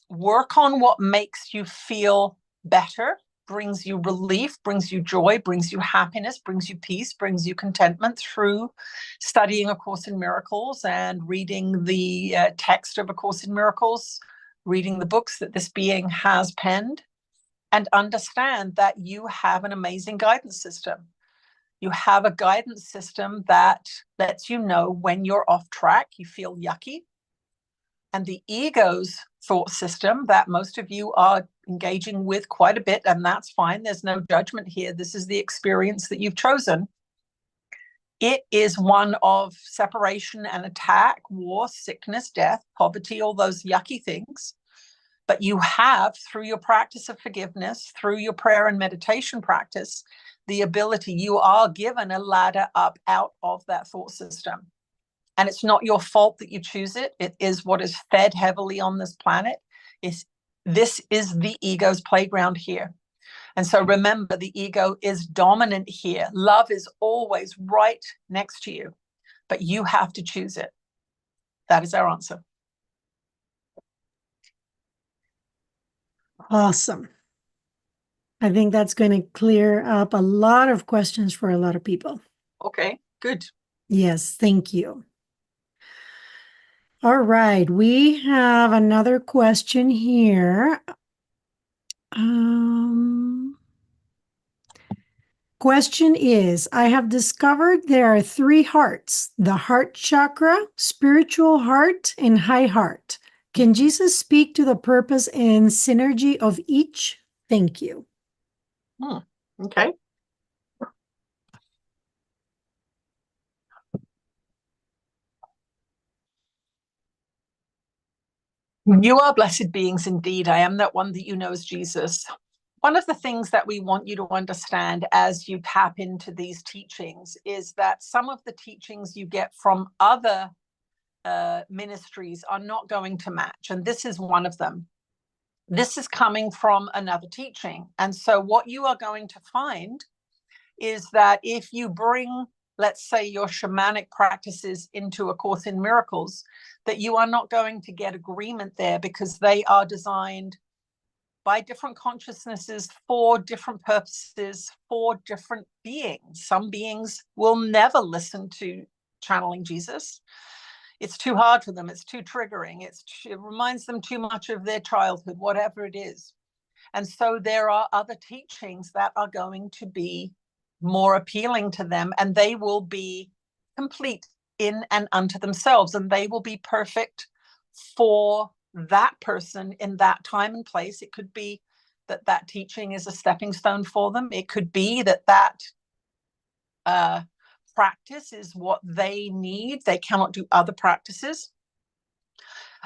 work on what makes you feel better, brings you relief, brings you joy, brings you happiness, brings you peace, brings you contentment through studying A Course in Miracles and reading the text of A Course in Miracles, reading the books that this being has penned, and understand that you have an amazing guidance system. You have a guidance system that lets you know when you're off track, you feel yucky. And the ego's thought system that most of you are engaging with quite a bit, and that's fine. There's no judgment here. This is the experience that you've chosen. It is one of separation and attack, war, sickness, death, poverty, all those yucky things. But you have, through your practice of forgiveness, through your prayer and meditation practice, the ability, you are given a ladder up out of that thought system. And it's not your fault that you choose it. It is what is fed heavily on this planet. This is the ego's playground here. And so remember, the ego is dominant here. Love is always right next to you, but you have to choose it. That is our answer. Awesome. I think that's going to clear up a lot of questions for a lot of people. Okay, good. Yes, thank you. All right, we have another question here. Question is, I have discovered there are 3 hearts: the heart chakra, spiritual heart, and high heart. Can Jesus speak to the purpose and synergy of each? Thank you. Okay. You are blessed beings indeed. I am that one that you know as Jesus. One of the things that we want you to understand as you tap into these teachings is that some of the teachings you get from other ministries are not going to match. And this is one of them. This is coming from another teaching. And so what you are going to find is that if you bring, let's say, your shamanic practices into A Course in Miracles, that you are not going to get agreement there, because they are designed by different consciousnesses for different purposes, for different beings. Some beings will never listen to channeling Jesus. It's too hard for them. It's too triggering. It reminds them too much of their childhood, whatever it is. And so there are other teachings that are going to be more appealing to them, and they will be complete in and unto themselves, and they will be perfect for that person in that time and place. It could be that that teaching is a stepping stone for them. It could be that practice is what they need. They cannot do other practices.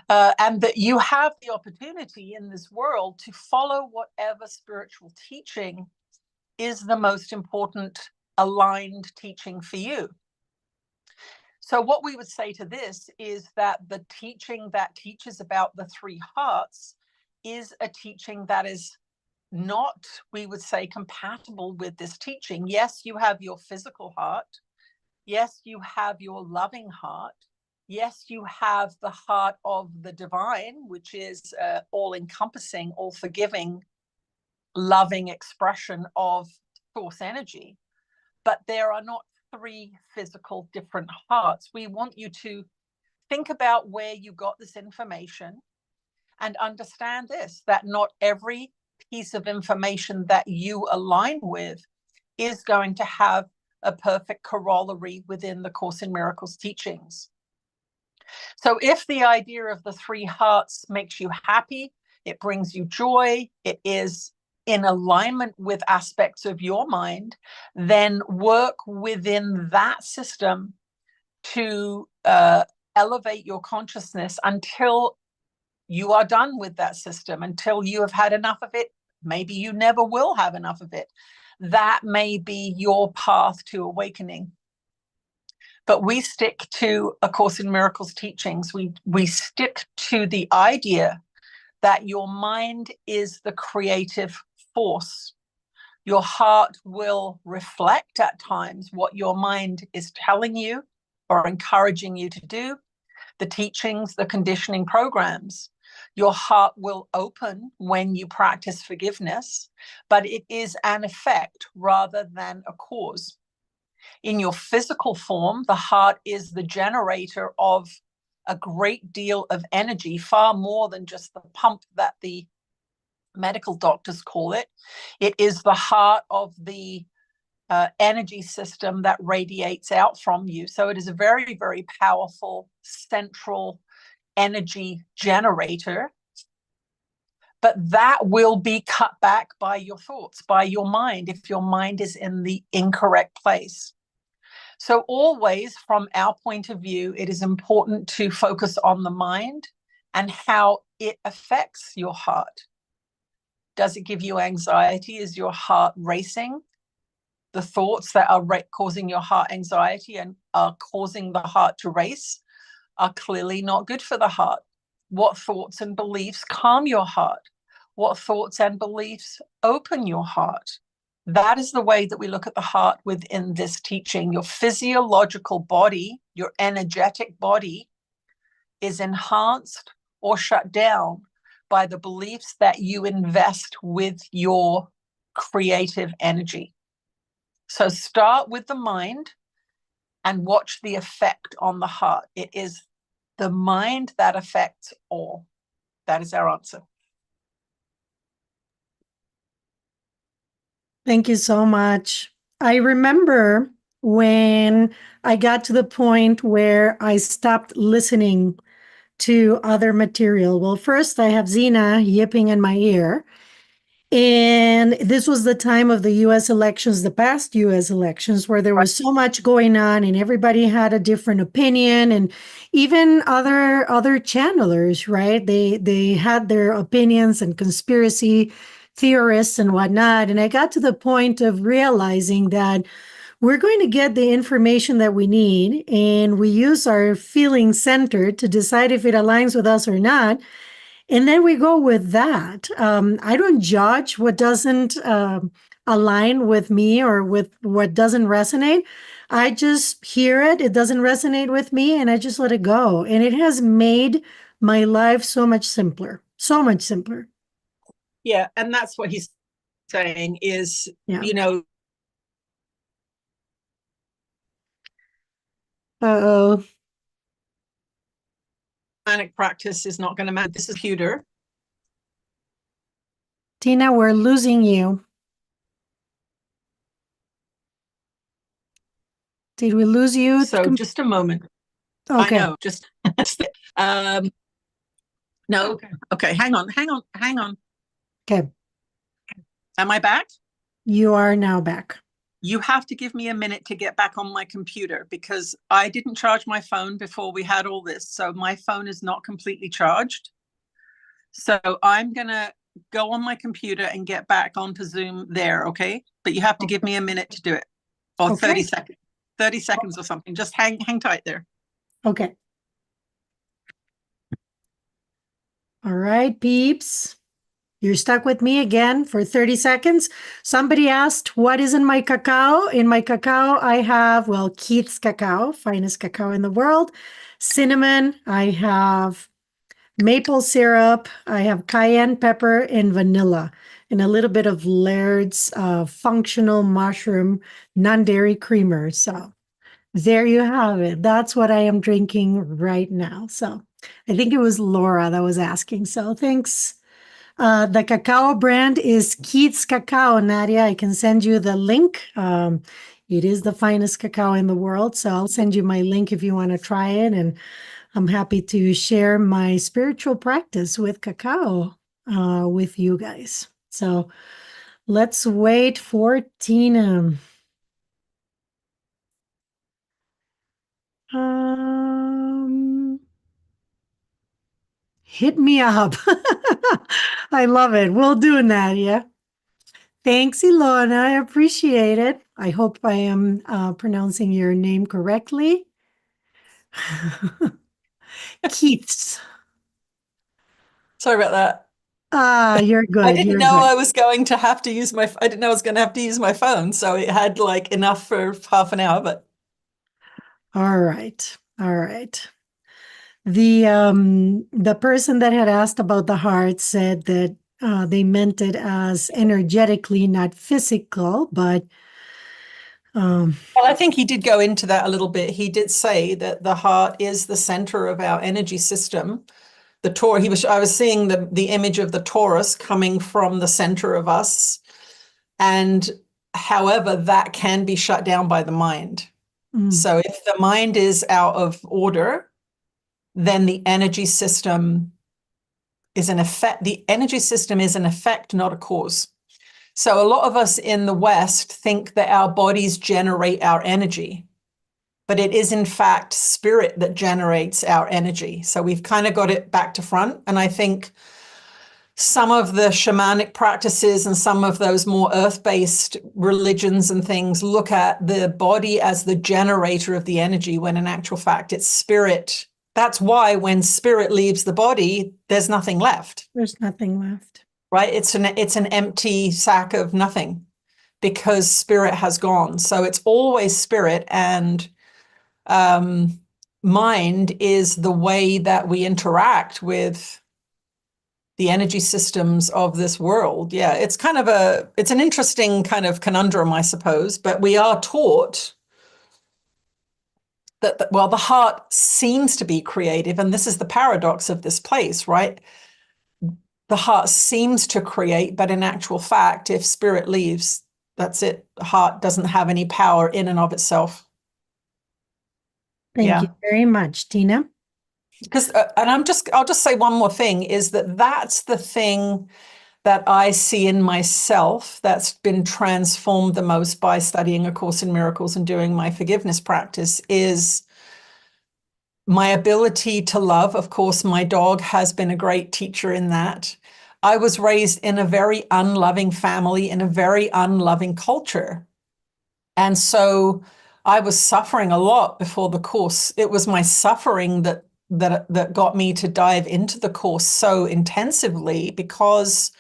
And that you have the opportunity in this world to follow whatever spiritual teaching is the most important aligned teaching for you. So what we would say to this is that the teaching that teaches about the three hearts is a teaching that is not, we would say, compatible with this teaching. Yes, you have your physical heart. Yes, you have your loving heart. Yes, you have the heart of the divine, which is all-encompassing, all-forgiving, loving expression of source energy. But there are not three physical different hearts. We want you to think about where you got this information and understand this, that not every piece of information that you align with is going to have a perfect corollary within the Course in Miracles teachings. So if the idea of the three hearts makes you happy, it brings you joy, it is in alignment with aspects of your mind, then work within that system to elevate your consciousness until you are done with that system, until you have had enough of it. Maybe you never will have enough of it. That may be your path to awakening. But we stick to A Course in Miracles teachings. We stick to the idea that your mind is the creative force. Your heart will reflect at times what your mind is telling you or encouraging you to do, the teachings, the conditioning programs. Your heart will open when you practice forgiveness, but it is an effect rather than a cause. In your physical form, the heart is the generator of a great deal of energy, far more than just the pump that the medical doctors call it. It is the heart of the energy system that radiates out from you. So it is a very, very powerful central energy generator. But that will be cut back by your thoughts, by your mind, if your mind is in the incorrect place. So always, from our point of view, it is important to focus on the mind and how it affects your heart. Does it give you anxiety? Is your heart racing? The thoughts that are causing your heart anxiety and are causing the heart to race are clearly not good for the heart. What thoughts and beliefs calm your heart? What thoughts and beliefs open your heart? That is the way that we look at the heart within this teaching. Your physiological body, your energetic body, is enhanced or shut down by the beliefs that you invest with your creative energy. So start with the mind and watch the effect on the heart. It is the mind that affects all. That is our answer. Thank you so much. I remember when I got to the point where I stopped listening to other material. Well, first I have Zena yipping in my ear. And this was the time of the US elections, the past US elections, where there was so much going on and everybody had a different opinion, and even other channelers, right? They had their opinions, and conspiracy theorists and whatnot. And I got to the point of realizing that we're going to get the information that we need, and we use our feeling center to decide if it aligns with us or not. And then we go with that. I don't judge what doesn't align with me or with what doesn't resonate, I just hear it. It doesn't resonate with me, and I just let it go. And it has made my life so much simpler, so much simpler. Yeah, and that's what he's saying is, Yeah. you know, Uh-oh. manic practice is not going to matter. This is computer. Tina, we're losing you. Did we lose you? So just a moment. I Okay. know, just no. Okay, hang on. Okay. Am I back? You are now back. You have to give me a minute to get back on my computer because I didn't charge my phone before we had all this. So my phone is not completely charged. So I'm going to go on my computer and get back onto Zoom there, okay? But you have to give me a minute to do it, or Okay. 30 seconds, 30 seconds or something. Just hang tight there. Okay. All right, peeps. You're stuck with me again for 30 seconds. Somebody asked, what is in my cacao? In my cacao, I have, well, Keith's cacao, finest cacao in the world, cinnamon, I have maple syrup, I have cayenne pepper and vanilla, and a little bit of Laird's functional mushroom non-dairy creamer. So there you have it. That's what I am drinking right now. So I think it was Laura that was asking. So thanks. The cacao brand is Keats Cacao, Nadia. I can send you the link. It is the finest cacao in the world. So I'll send you my link if you want to try it. And I'm happy to share my spiritual practice with cacao with you guys. So let's wait for Tina. Hit me up. I love it. We'll do, Nadia. Thanks, Ilona. I appreciate it. I hope I am pronouncing your name correctly. Keats. Sorry about that. You're I good. didn't You're know good. I was going to have to use my, I didn't know I was going to have to use my phone. So it had like enough for half an hour, but All right. All right. The person that had asked about the heart said that they meant it as energetically, not physical, but well, I think he did go into that a little bit. He did say that the heart is the center of our energy system. The Taurus, I was seeing the image of the Taurus coming from the center of us. And however, that can be shut down by the mind. So if the mind is out of order, then the energy system is an effect. The energy system is an effect, not a cause. So a lot of us in the West think that our bodies generate our energy, but it is in fact spirit that generates our energy. So we've kind of got it back to front. And I think some of the shamanic practices and some of those more earth-based religions and things look at the body as the generator of the energy, when in actual fact it's spirit. That's why when spirit leaves the body, there's nothing left. there's nothing left. Right? It's an empty sack of nothing because spirit has gone. So it's always spirit, and mind is the way that we interact with the energy systems of this world. Yeah, it's an interesting kind of conundrum, I suppose, but we are taught that, well, the heart seems to be creative, and this is the paradox of this place, right? The heart seems to create, but in actual fact, if spirit leaves, that's it. The heart doesn't have any power in and of itself. Thank you very much, Tina. Because, and I'll just say one more thing, is that's the thing that I see in myself that's been transformed the most by studying A Course in Miracles and doing my forgiveness practice, is my ability to love. Of course, my dog has been a great teacher in that. I was raised in a very unloving family, in a very unloving culture. And so I was suffering a lot before the course. It was my suffering that got me to dive into the course so intensively, because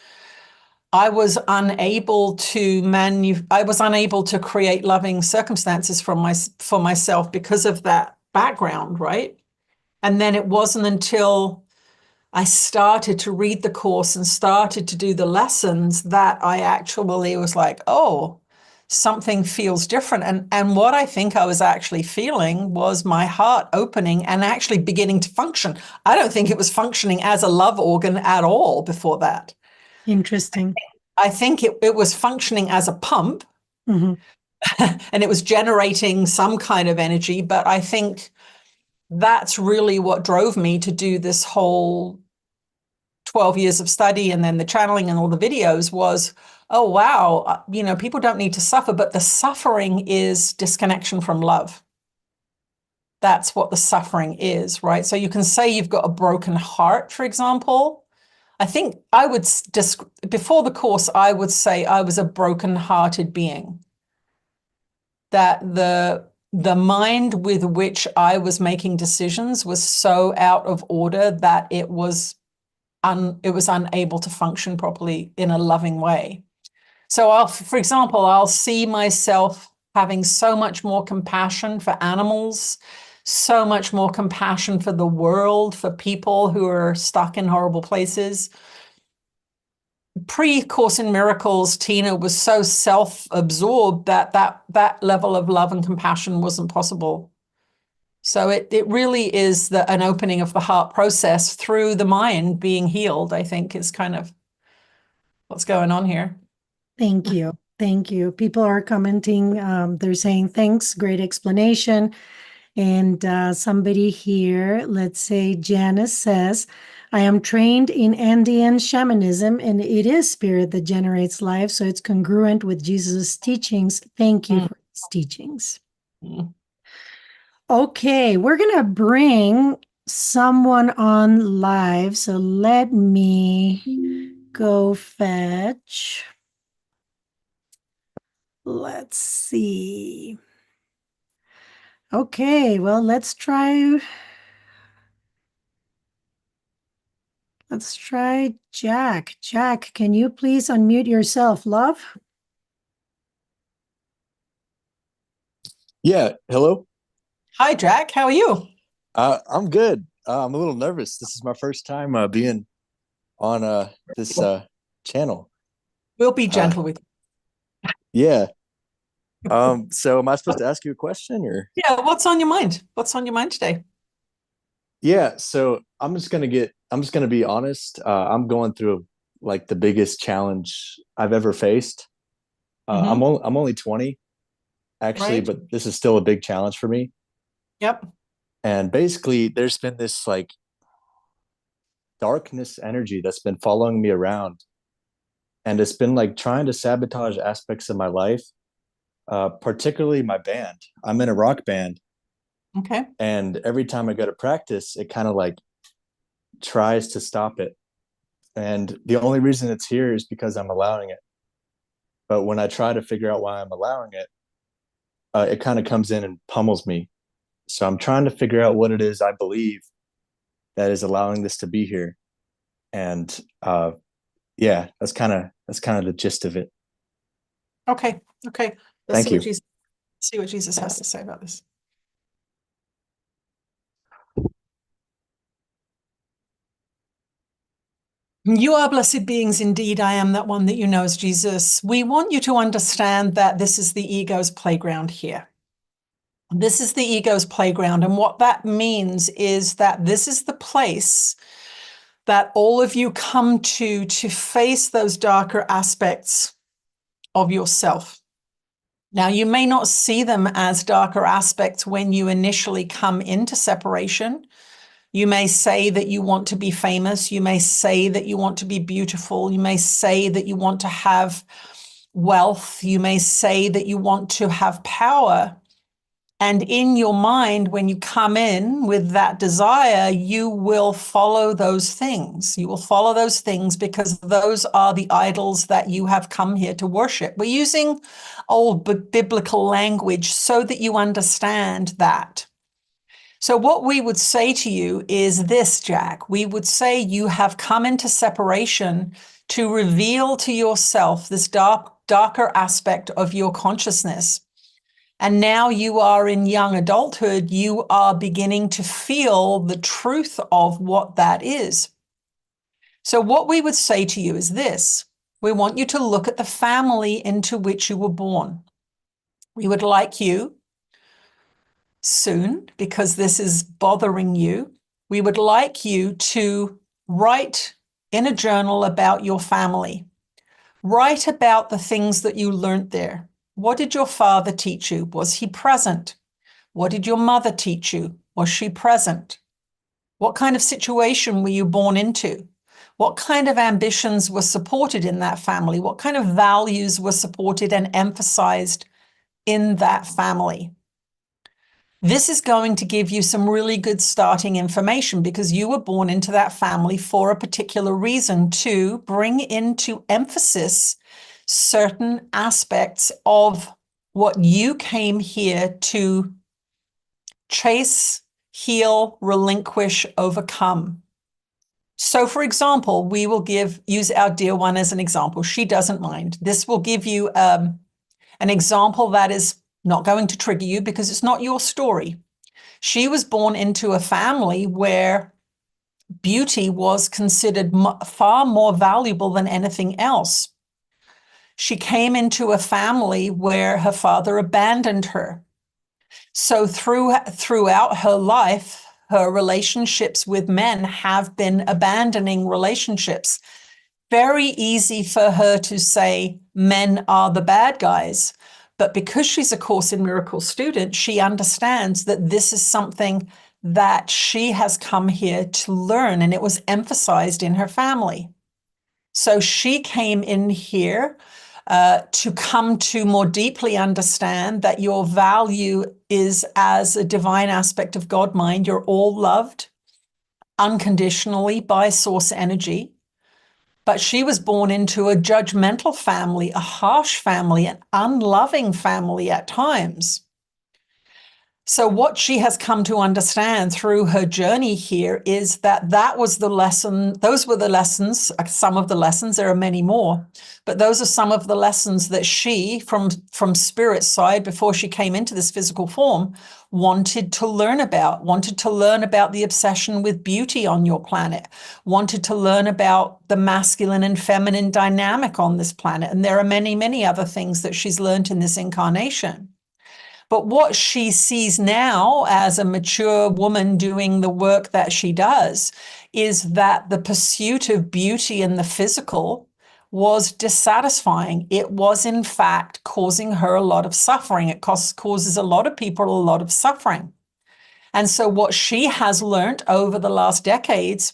I was unable to create loving circumstances for myself because of that background, right? And then it wasn't until I started to read the course and started to do the lessons that I actually was like, oh, something feels different. And what I think I was actually feeling was my heart opening and actually beginning to function. I don't think it was functioning as a love organ at all before that. Interesting. I think it was functioning as a pump Mm-hmm. and it was generating some kind of energy. But I think that's really what drove me to do this whole 12 years of study and then the channeling and all the videos was, oh, wow, people don't need to suffer, but the suffering is disconnection from love. That's what the suffering is, right? So you can say you've got a broken heart, for example. I think I would just, before the course, I would say I was a broken-hearted being. That the mind with which I was making decisions was so out of order that it was unable to function properly in a loving way. So for example, I'll see myself having so much more compassion for animals, so much more compassion for the world, for people who are stuck in horrible places. Pre-Course in Miracles, Tina was so self-absorbed that level of love and compassion wasn't possible. So it really is an opening of the heart process through the mind being healed, I think, is kind of what's going on here. Thank you. Thank you. People are commenting. They're saying, thanks, great explanation. And somebody here, let's say Janice says, I am trained in Andean shamanism, and it is spirit that generates life. So it's congruent with Jesus' teachings. Thank you for his teachings. Okay, we're going to bring someone on live. So let me go fetch. Let's see. Okay, well, let's try Jack. Jack, can you please unmute yourself, love? Yeah, hello. Hi, Jack. How are you? I'm good. I'm a little nervous. This is my first time being on this channel. We'll be gentle with you. Yeah. So am I supposed to ask you a question or? Yeah, what's on your mind? What's on your mind today? Yeah, so I'm just gonna be honest. I'm going through like the biggest challenge I've ever faced. I'm only 20 actually, Right. but this is still a big challenge for me. Yep. And basically there's been this like darkness energy that's been following me around, and it's been like trying to sabotage aspects of my life, particularly my band. I'm in a rock band, Okay. and every time I go to practice, it kind of like tries to stop it. And the only reason it's here is because I'm allowing it. But when I try to figure out why I'm allowing it, it kind of comes in and pummels me. So I'm trying to figure out what it is I believe that is allowing this to be here. And yeah, that's kind of the gist of it. Okay. Okay. Let's Thank see what you. Jesus has to say about this. You are blessed beings indeed. I am that one that you know as Jesus. We want you to understand that this is the ego's playground here. This is the ego's playground. And what that means is that this is the place that all of you come to face those darker aspects of yourself. Now, you may not see them as darker aspects when you initially come into separation. You may say that you want to be famous. You may say that you want to be beautiful. You may say that you want to have wealth. You may say that you want to have power. And in your mind, when you come in with that desire, you will follow those things. You will follow those things because those are the idols that you have come here to worship. We're using old biblical language so that you understand that. So what we would say to you is this, Jack. We would say you have come into separation to reveal to yourself this darker aspect of your consciousness. And now you are in young adulthood, you are beginning to feel the truth of what that is. So what we would say to you is this: we want you to look at the family into which you were born. We would like you soon, because this is bothering you, we would like you to write in a journal about your family. Write about the things that you learned there. What did your father teach you? Was he present? What did your mother teach you? Was she present? What kind of situation were you born into? What kind of ambitions were supported in that family? What kind of values were supported and emphasized in that family? This is going to give you some really good starting information, because you were born into that family for a particular reason, to bring into emphasis certain aspects of what you came here to chase, heal, relinquish, overcome. So, for example, we will use our dear one as an example. She doesn't mind. This will give you an example that is not going to trigger you, because it's not your story. She was born into a family where beauty was considered far more valuable than anything else. She came into a family where her father abandoned her. So throughout her life, her relationships with men have been abandoning relationships. Very easy for her to say men are the bad guys. But because she's a Course in Miracles student, she understands that this is something that she has come here to learn, and it was emphasized in her family. So she came in here to come to more deeply understand that your value is as a divine aspect of God mind. You're all loved unconditionally by source energy. But she was born into a judgmental family, a harsh family, an unloving family at times. So what she has come to understand through her journey here is that that was the lesson. Those were the lessons, some of the lessons. There are many more, but those are some of the lessons that she, from spirit's side, before she came into this physical form, wanted to learn about the obsession with beauty on your planet, wanted to learn about the masculine and feminine dynamic on this planet. And there are many, many other things that she's learned in this incarnation. But what she sees now as a mature woman doing the work that she does is that the pursuit of beauty in the physical was dissatisfying. It was, in fact, causing her a lot of suffering. It causes a lot of people a lot of suffering. And so what she has learned over the last decades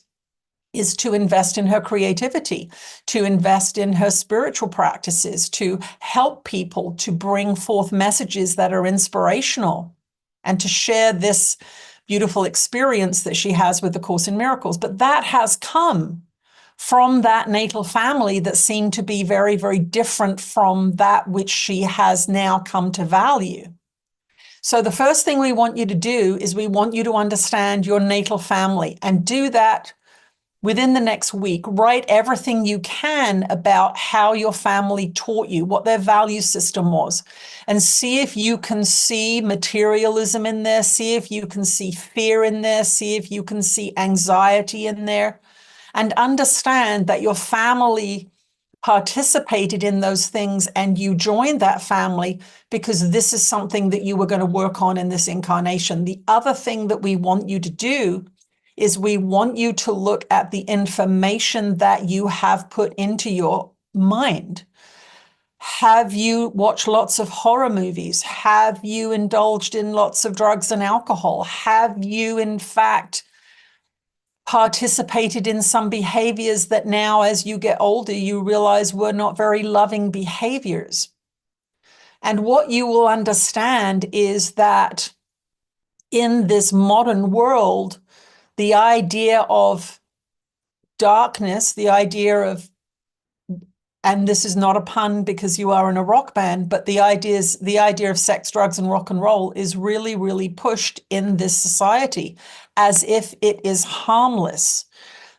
is to invest in her creativity, to invest in her spiritual practices, to help people to bring forth messages that are inspirational, and to share this beautiful experience that she has with the Course in Miracles. But that has come from that natal family that seemed to be very, very different from that which she has now come to value. So the first thing we want you to do is we want you to understand your natal family, and do that within the next week. Write everything you can about how your family taught you, what their value system was, and see if you can see materialism in there, see if you can see fear in there, see if you can see anxiety in there, and understand that your family participated in those things and you joined that family because this is something that you were going to work on in this incarnation. The other thing that we want you to do is we want you to look at the information that you have put into your mind. Have you watched lots of horror movies? Have you indulged in lots of drugs and alcohol? Have you, in fact, participated in some behaviors that now, as you get older, you realize were not very loving behaviors? And what you will understand is that in this modern world, the idea of darkness, the idea of, and this is not a pun because you are in a rock band, but the idea of sex, drugs, and rock and roll is really, really pushed in this society as if it is harmless.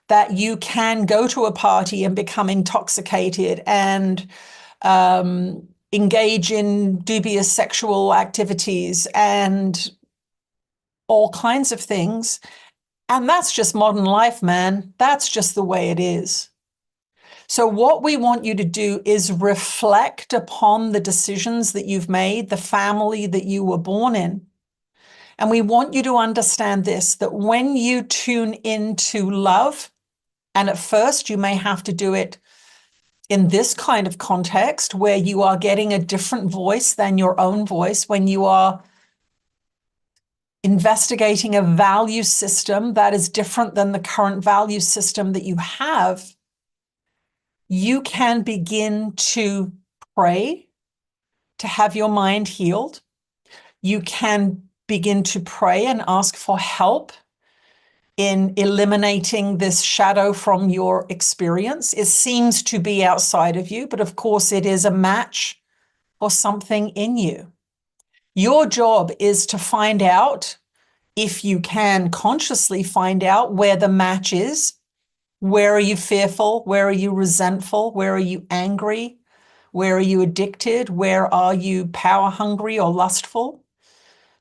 that you can go to a party and become intoxicated and engage in dubious sexual activities and all kinds of things. And that's just modern life, man. That's just the way it is. So what we want you to do is reflect upon the decisions that you've made, the family that you were born in. And we want you to understand this, that when you tune into love, and at first you may have to do it in this kind of context where you are getting a different voice than your own voice, when you are investigating a value system that is different than the current value system that you have, you can begin to pray to have your mind healed. You can begin to pray and ask for help in eliminating this shadow from your experience. It seems to be outside of you, but of course it is a match for something in you. Your job is to find out, if you can consciously find out where the match is. Where are you fearful? Where are you resentful? Where are you angry? Where are you addicted? Where are you power hungry or lustful?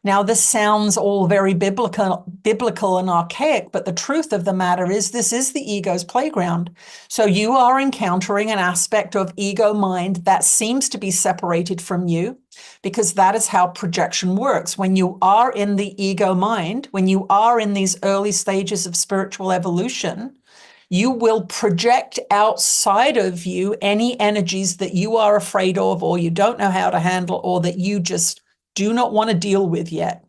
Now, this sounds all very biblical and archaic, but the truth of the matter is this is the ego's playground. So you are encountering an aspect of ego mind that seems to be separated from you, because that is how projection works. When you are in the ego mind, when you are in these early stages of spiritual evolution, you will project outside of you any energies that you are afraid of, or you don't know how to handle, or that you just do not want to deal with yet.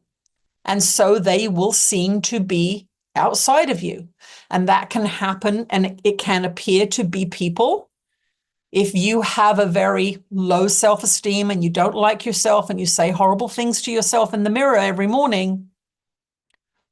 And so they will seem to be outside of you. And that can happen, and it can appear to be people. If you have a very low self-esteem and you don't like yourself and you say horrible things to yourself in the mirror every morning,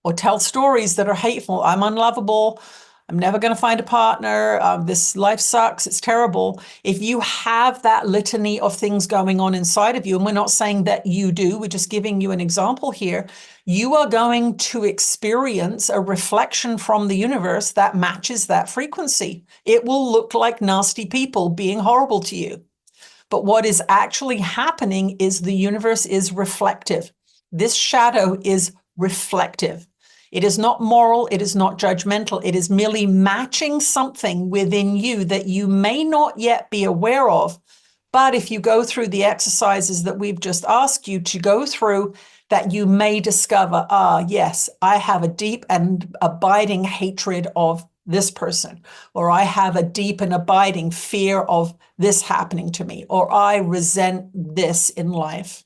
or tell stories that are hateful, I'm unlovable, I'm never going to find a partner, this life sucks, it's terrible. If you have that litany of things going on inside of you, and we're not saying that you do, we're just giving you an example here, you are going to experience a reflection from the universe that matches that frequency. It will look like nasty people being horrible to you. But what is actually happening is the universe is reflective. This shadow is reflective. It is not moral. It is not judgmental. It is merely matching something within you that you may not yet be aware of. But if you go through the exercises that we've just asked you to go through, that you may discover, yes, I have a deep and abiding hatred of this person, or I have a deep and abiding fear of this happening to me, or I resent this in life.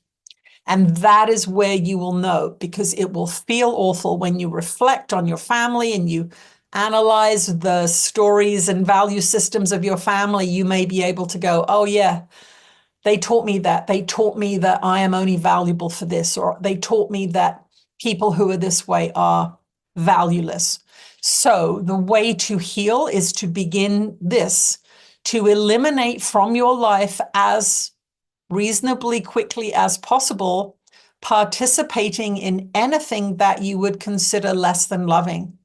And that is where you will know, because it will feel awful when you reflect on your family and you analyze the stories and value systems of your family. You may be able to go, oh yeah, they taught me that. They taught me that I am only valuable for this, or they taught me that people who are this way are valueless. So the way to heal is to begin this, to eliminate from your life as reasonably quickly as possible, participating in anything that you would consider less than loving.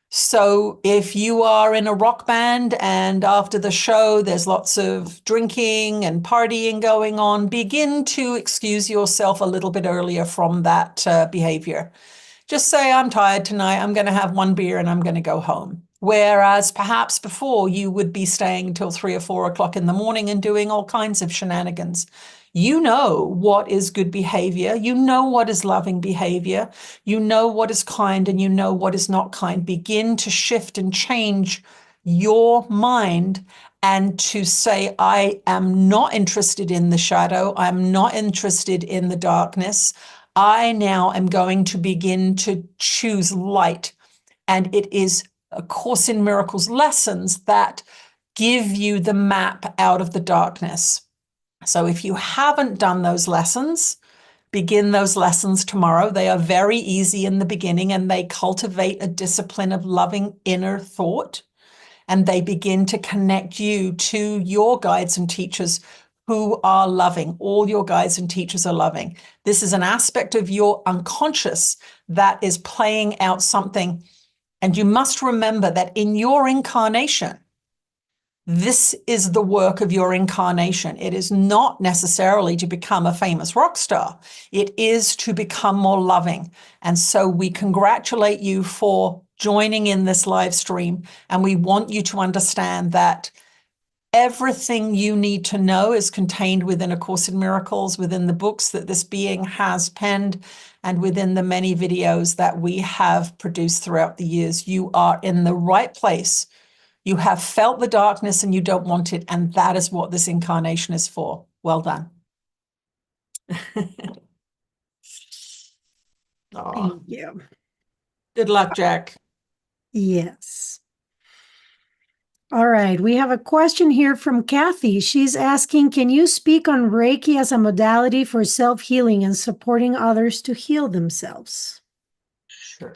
So if you are in a rock band and after the show, there's lots of drinking and partying going on, begin to excuse yourself a little bit earlier from that behavior. Just say, I'm tired tonight, I'm going to have one beer and I'm going to go home. Whereas perhaps before you would be staying until 3 or 4 o'clock in the morning and doing all kinds of shenanigans. You know what is good behavior. You know what is loving behavior. You know what is kind and you know what is not kind. Begin to shift and change your mind and to say, I am not interested in the shadow. I'm not interested in the darkness. I now am going to begin to choose light. And it is A Course in Miracles lessons that give you the map out of the darkness. So if you haven't done those lessons, begin those lessons tomorrow. They are very easy in the beginning and they cultivate a discipline of loving inner thought. And they begin to connect you to your guides and teachers who are loving. All your guides and teachers are loving. This is an aspect of your unconscious that is playing out something And you must remember that in your incarnation, this is the work of your incarnation. It is not necessarily to become a famous rock star. It is to become more loving. And so we congratulate you for joining in this live stream. And we want you to understand that everything you need to know is contained within A Course in Miracles, within the books that this being has penned, and within the many videos that we have produced throughout the years. You are in the right place. You have felt the darkness and you don't want it. And that is what this incarnation is for. Well done. Thank you. Good luck, Jack. Yes. All right. We have a question here from Kathy. She's asking, can you speak on Reiki as a modality for self-healing and supporting others to heal themselves? Sure.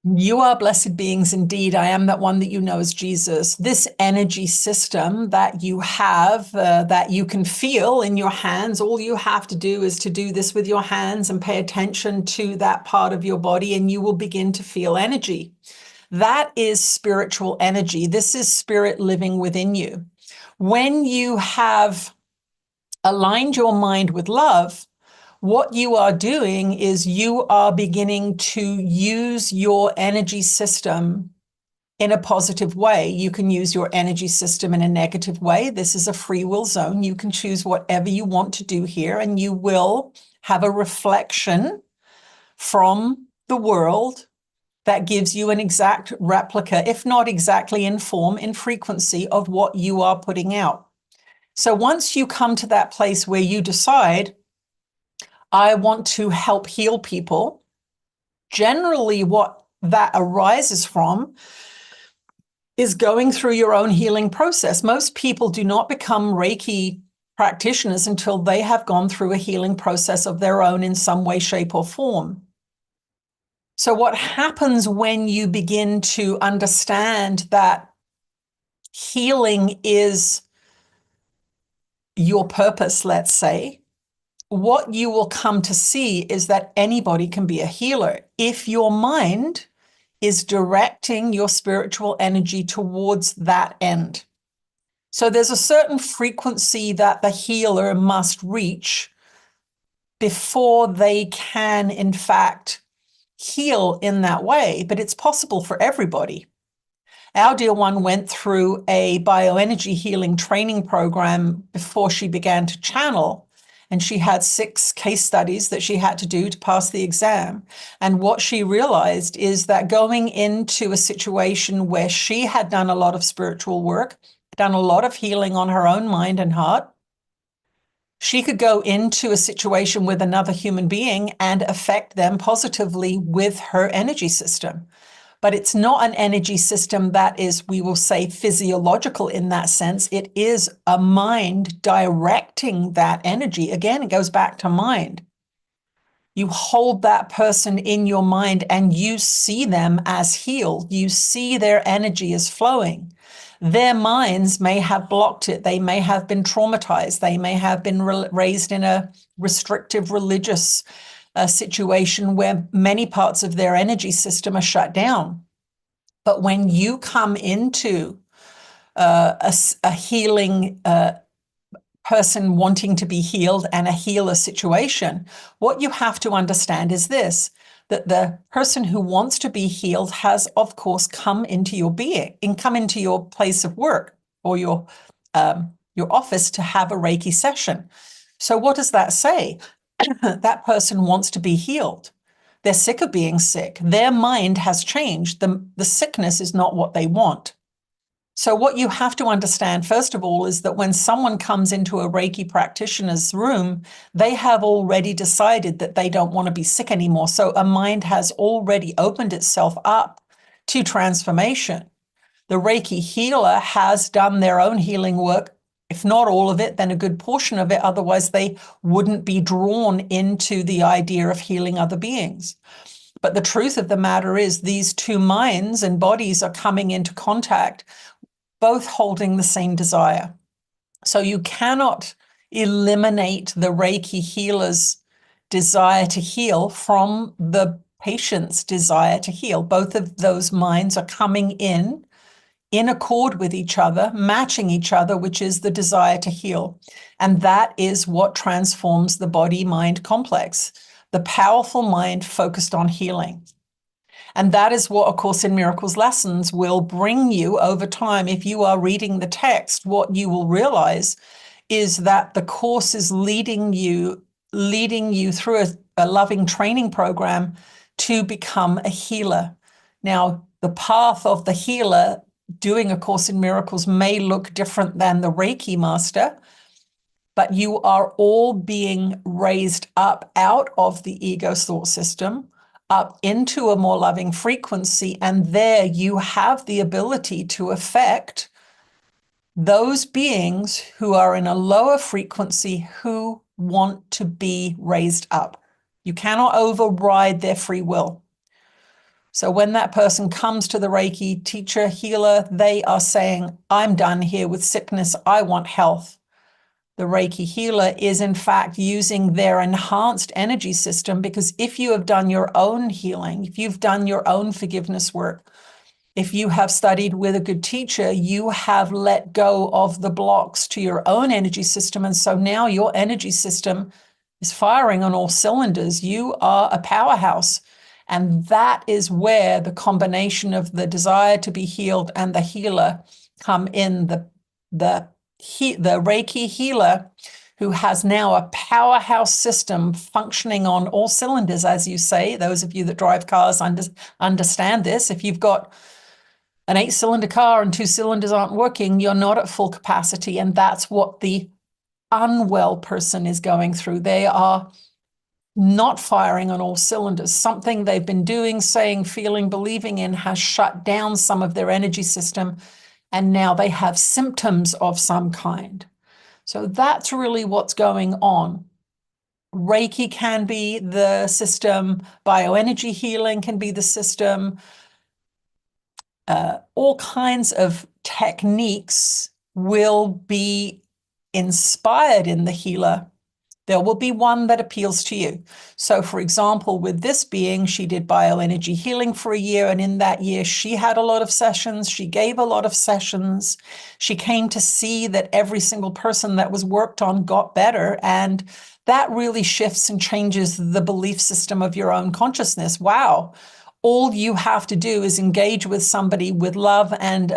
You are blessed beings indeed. I am that one that you know as Jesus. This energy system that you have, that you can feel in your hands, all you have to do is to do this with your hands and pay attention to that part of your body, and you will begin to feel energy. That is spiritual energy. This is spirit living within you. When you have aligned your mind with love, what you are doing is you are beginning to use your energy system in a positive way. You can use your energy system in a negative way. This is a free will zone. You can choose whatever you want to do here, and you will have a reflection from the world that gives you an exact replica, if not exactly in form, in frequency of what you are putting out. So once you come to that place where you decide, I want to help heal people, generally what that arises from is going through your own healing process. Most people do not become Reiki practitioners until they have gone through a healing process of their own in some way, shape, or form. So what happens when you begin to understand that healing is your purpose, let's say, what you will come to see is that anybody can be a healer if your mind is directing your spiritual energy towards that end. So there's a certain frequency that the healer must reach before they can, in fact, heal in that way, but it's possible for everybody. Our dear one went through a bioenergy healing training program before she began to channel, and she had 6 case studies that she had to do to pass the exam. And what she realized is that going into a situation where she had done a lot of spiritual work, done a lot of healing on her own mind and heart, she could go into a situation with another human being and affect them positively with her energy system. But it's not an energy system that is, we will say, physiological in that sense. It is a mind directing that energy. Again, it goes back to mind. You hold that person in your mind and you see them as healed. You see their energy is flowing. Their minds may have blocked it. They may have been traumatized. They may have been raised in a restrictive religious situation where many parts of their energy system are shut down. But when you come into a healing person wanting to be healed and a healer situation, what you have to understand is this, that the person who wants to be healed has, of course, come into your being and come into your place of work or your office to have a Reiki session. So what does that say? That person wants to be healed. They're sick of being sick. Their mind has changed. The sickness is not what they want. So what you have to understand, first of all, is that when someone comes into a Reiki practitioner's room, they have already decided that they don't want to be sick anymore. So a mind has already opened itself up to transformation. The Reiki healer has done their own healing work, if not all of it, then a good portion of it. Otherwise, they wouldn't be drawn into the idea of healing other beings. But the truth of the matter is these two minds and bodies are coming into contact, both holding the same desire. So you cannot, eliminate the Reiki healer's desire to heal from the patient's desire to heal. Both of those minds are coming in accord with each other, matching each other, which is the desire to heal. And that is what transforms the body-mind complex, the powerful mind focused on healing. And that is what A Course in Miracles lessons will bring you over time. If you are reading the text, what you will realize is that the Course is leading you through a loving training program to become a healer. Now, the path of the healer doing A Course in Miracles may look different than the Reiki master, but you are all being raised up out of the ego thought system, up into a more loving frequency, and there you have the ability to affect those beings who are in a lower frequency who want to be raised up. You cannot override their free will. So when that person comes to the Reiki teacher, healer, they are saying, I'm done here with sickness. I want health. The Reiki healer is in fact using their enhanced energy system, because if you have done your own healing, if you've done your own forgiveness work, if you have studied with a good teacher, you have let go of the blocks to your own energy system. And so now your energy system is firing on all cylinders. You are a powerhouse. And that is where the combination of the desire to be healed and the healer come in. The Reiki healer, who has now a powerhouse system functioning on all cylinders, as you say. Those of you that drive cars understand this. If you've got an 8-cylinder car and 2 cylinders aren't working, you're not at full capacity. And that's what the unwell person is going through. They are not firing on all cylinders. Something they've been doing, saying, feeling, believing in has shut down some of their energy system, and now they have symptoms of some kind. So that's really what's going on. Reiki can be the system, bioenergy healing can be the system, all kinds of techniques will be inspired in the healer. There will be one that appeals to you. So for example, with this being, she did bioenergy healing for a year. And in that year, she had a lot of sessions. She gave a lot of sessions. She came to see that every single person that was worked on got better. And that really shifts and changes the belief system of your own consciousness. Wow. All you have to do is engage with somebody with love and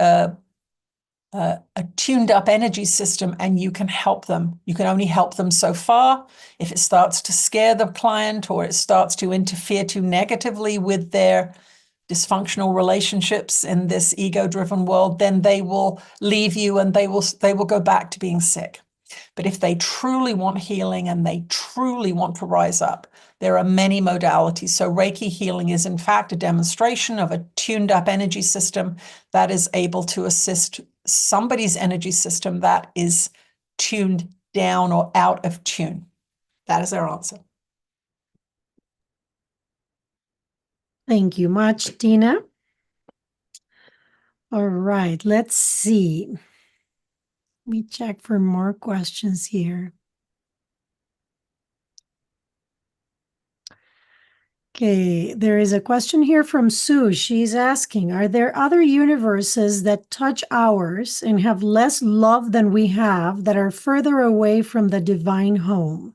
a tuned up energy system, and you can help them. You can only help them so far. If it starts to scare the client or it starts to interfere too negatively with their dysfunctional relationships in this ego-driven world, then they will leave you and they will go back to being sick. But if they truly want healing and they truly want to rise up, there are many modalities. So Reiki healing is in fact a demonstration of a tuned up energy system that is able to assist somebody's energy system that is tuned down or out of tune. That is our answer. Thank you much, Tina. All right, let's see. Let me check for more questions here. Okay, there is a question here from Sue. She's asking, are there other universes that touch ours and have less love than we have that are further away from the divine home?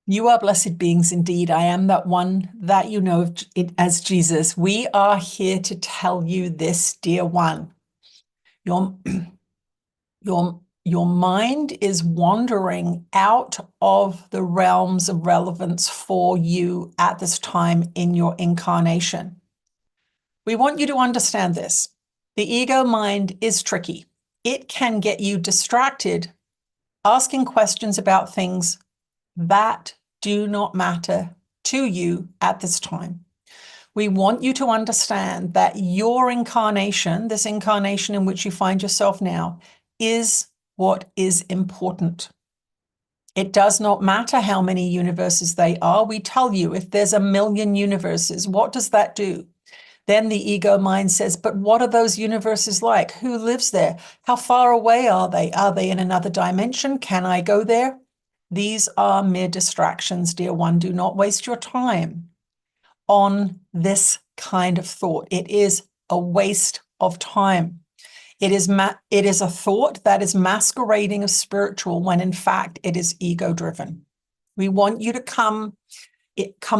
You are blessed beings indeed. I am that one that you know of it as Jesus. We are here to tell you this, dear one. Your mind is wandering out of the realms of relevance for you at this time in your incarnation. We want you to understand this. The ego mind is tricky. It can get you distracted, asking questions about things that do not matter to you at this time. We want you to understand that your incarnation, this incarnation in which you find yourself now, is what is important. It does not matter how many universes they are. We tell you, if there's 1,000,000 universes, what does that do? Then the ego mind says, but what are those universes like? Who lives there? How far away are they? Are they in another dimension? Can I go there? These are mere distractions, dear one. Do not waste your time on this kind of thought. It is a waste of time. It is a thought that is masquerading as spiritual when in fact it is ego-driven. We want you to come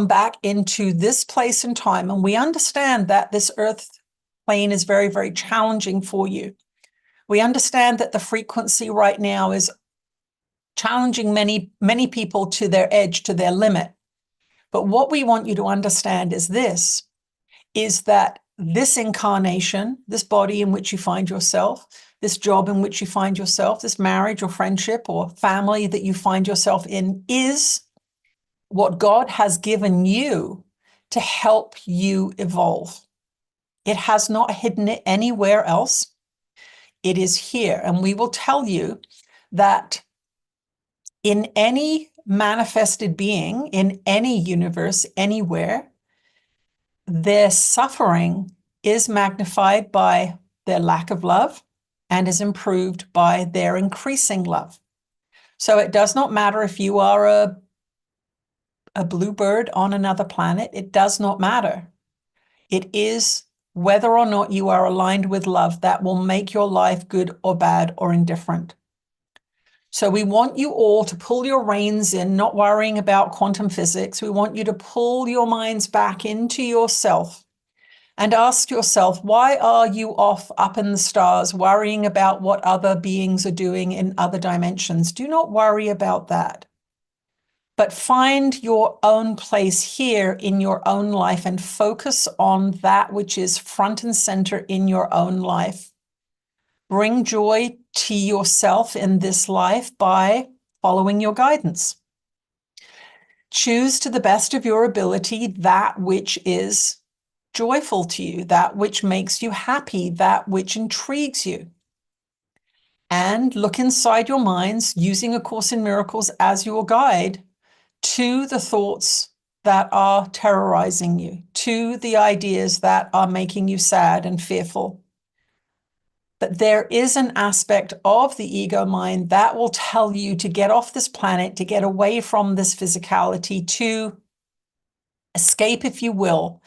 back into this place and time, and we understand that this earth plane is very, very challenging for you. We understand that the frequency right now is challenging many, many people to their edge, to their limit. But what we want you to understand is that this incarnation, this body in which you find yourself, this job in which you find yourself, this marriage or friendship or family that you find yourself in, is what God has given you to help you evolve. It has not hidden it anywhere else. It is here. And we will tell you that in any manifested being, in any universe, anywhere, their suffering is magnified by their lack of love and is improved by their increasing love. So it does not matter if you are a bluebird on another planet. It does not matter. It is whether or not you are aligned with love that will make your life good or bad or indifferent. So we want you all to pull your reins in, not worrying about quantum physics. We want you to pull your minds back into yourself and ask yourself, why are you off up in the stars worrying about what other beings are doing in other dimensions? Do not worry about that. But find your own place here in your own life and focus on that which is front and center in your own life. Bring joy to yourself in this life by following your guidance. Choose to the best of your ability that which is joyful to you, that which makes you happy, that which intrigues you. And look inside your minds using A Course in Miracles as your guide to the thoughts that are terrorizing you, to the ideas that are making you sad and fearful. But there is an aspect of the ego mind that will tell you to get off this planet, to get away from this physicality, to escape, if you will,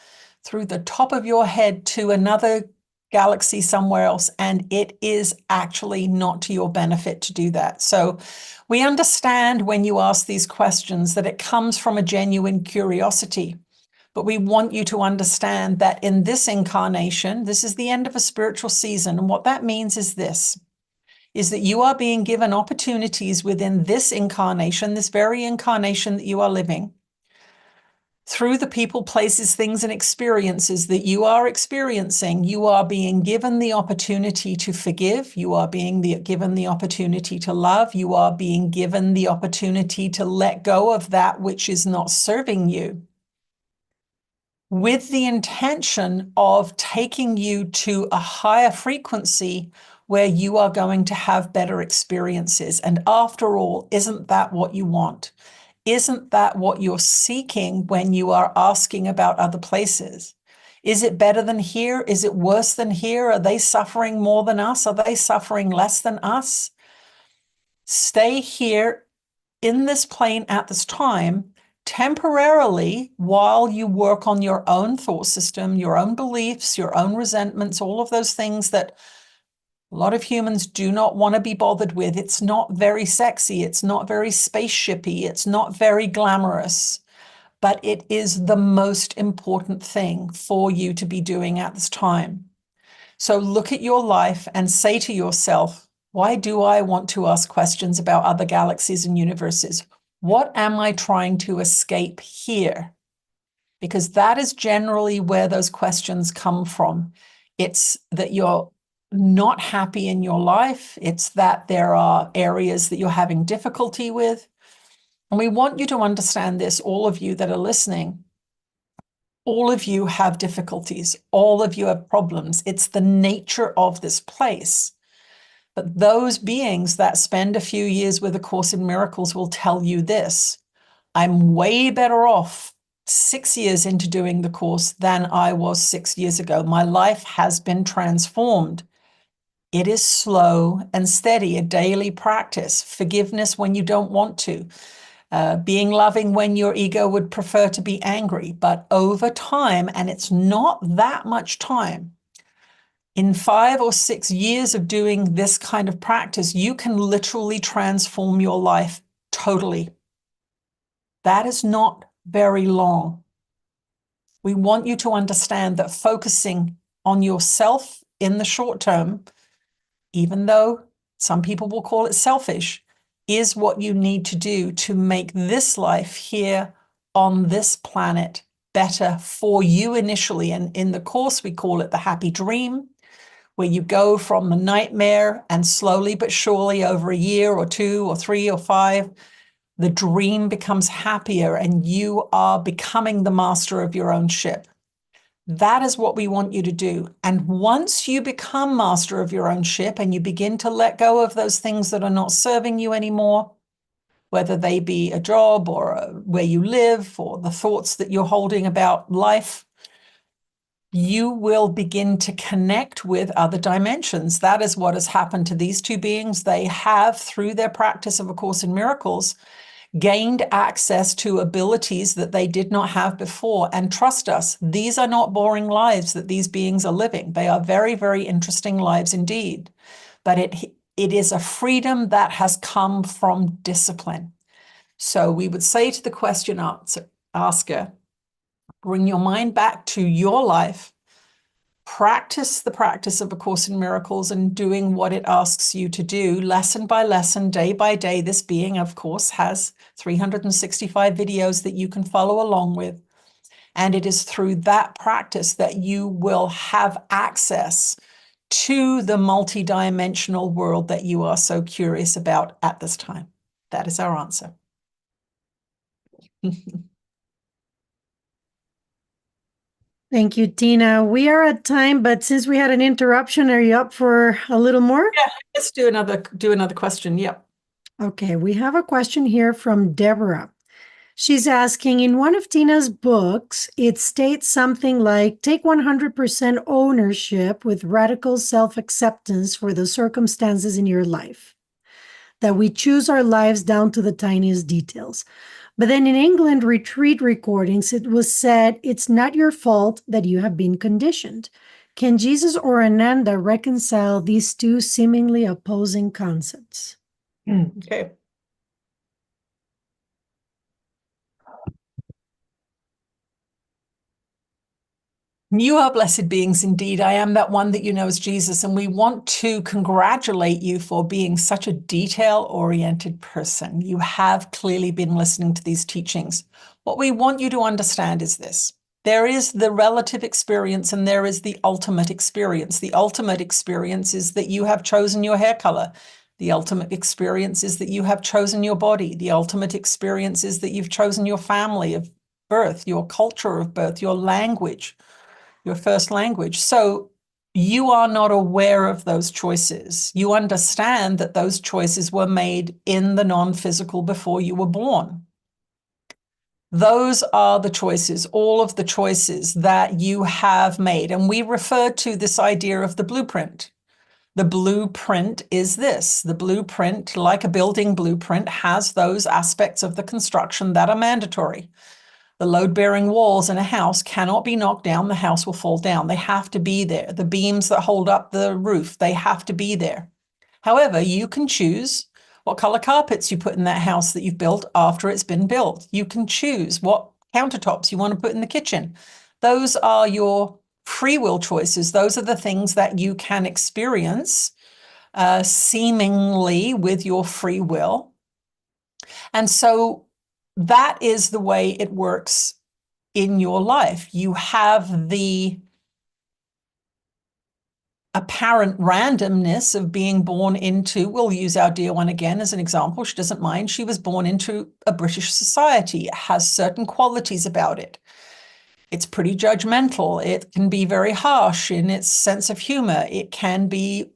through the top of your head to another galaxy somewhere else, and it is actually not to your benefit to do that. So we understand when you ask these questions that it comes from a genuine curiosity, but we want you to understand that in this incarnation, this is the end of a spiritual season, and what that means is this, is that you are being given opportunities within this incarnation, this very incarnation that you are living, through the people, places, things, and experiences that you are experiencing. You are being given the opportunity to forgive. You are being given the opportunity to love. You are being given the opportunity to let go of that which is not serving you, with the intention of taking you to a higher frequency where you are going to have better experiences. And after all, isn't that what you want? Isn't that what you're seeking when you are asking about other places? Is it better than here? Is it worse than here? Are they suffering more than us? Are they suffering less than us? Stay here in this plane at this time, temporarily, while you work on your own thought system, your own beliefs, your own resentments, all of those things that a lot of humans do not want to be bothered with. It's not very sexy. It's not very spaceshipy. It's not very glamorous, but it is the most important thing for you to be doing at this time. So look at your life and say to yourself, why do I want to ask questions about other galaxies and universes? What am I trying to escape here? Because that is generally where those questions come from. It's that you're not happy in your life. It's that there are areas that you're having difficulty with. And we want you to understand this, all of you that are listening. All of you have difficulties. All of you have problems. It's the nature of this place But those beings that spend a few years with A Course in Miracles will tell you this: I'm way better off 6 years into doing the course than I was 6 years ago. My life has been transformed. It is slow and steady, a daily practice. Forgiveness when you don't want to. Being loving when your ego would prefer to be angry. But over time, and it's not that much time, in 5 or 6 years of doing this kind of practice, you can literally transform your life totally. That is not very long. We want you to understand that focusing on yourself in the short term, even though some people will call it selfish, is what you need to do to make this life here on this planet better for you initially. And in the course, we call it the happy dream, where you go from the nightmare and slowly but surely over a year or 2 or 3 or 5, the dream becomes happier and you are becoming the master of your own ship. That is what we want you to do. And once you become master of your own ship and you begin to let go of those things that are not serving you anymore, whether they be a job or where you live or the thoughts that you're holding about life, you will begin to connect with other dimensions. That is what has happened to these two beings. They have, through their practice of A Course in Miracles, gained access to abilities that they did not have before. And trust us, these are not boring lives that these beings are living. They are very, very interesting lives indeed. But it is a freedom that has come from discipline. So we would say to the question asker, bring your mind back to your life, practice the practice of A Course in Miracles and doing what it asks you to do, lesson by lesson, day by day. This being, of course, has 365 videos that you can follow along with. And it is through that practice that you will have access to the multidimensional world that you are so curious about at this time. That is our answer. Thank you, Tina. We are at time, but since we had an interruption, are you up for a little more? Yeah, let's do another question. Yep. Okay, we have a question here from Deborah. She's asking, in one of Tina's books, it states something like, take 100% ownership with radical self-acceptance for the circumstances in your life, that we choose our lives down to the tiniest details. But then in England retreat recordings, it was said, it's not your fault that you have been conditioned. Can Jesus or Ananda reconcile these two seemingly opposing concepts? Okay. You are blessed beings indeed. I am that one that you know as Jesus, and we want to congratulate you for being such a detail-oriented person. You have clearly been listening to these teachings. What we want you to understand is this. There is the relative experience and there is the ultimate experience. The ultimate experience is that you have chosen your hair color. The ultimate experience is that you have chosen your body. The ultimate experience is that you've chosen your family of birth, your culture of birth, your language, your first language. So you are not aware of those choices. You understand that those choices were made in the non-physical before you were born. Those are the choices, all of the choices that you have made. And we refer to this idea of the blueprint. The blueprint is this. The blueprint, like a building blueprint, has those aspects of the construction that are mandatory. The load-bearing walls in a house cannot be knocked down. The house will fall down. They have to be there. The beams that hold up the roof, they have to be there. However, you can choose what color carpets you put in that house that you've built after it's been built. You can choose what countertops you want to put in the kitchen. Those are your free will choices. Those are the things that you can experience seemingly with your free will. And so that is the way it works in your life. You have the apparent randomness of being born into, we'll use our dear one again as an example. She doesn't mind. She was born into a British society. It has certain qualities about it. It's pretty judgmental. It can be very harsh in its sense of humor. It can be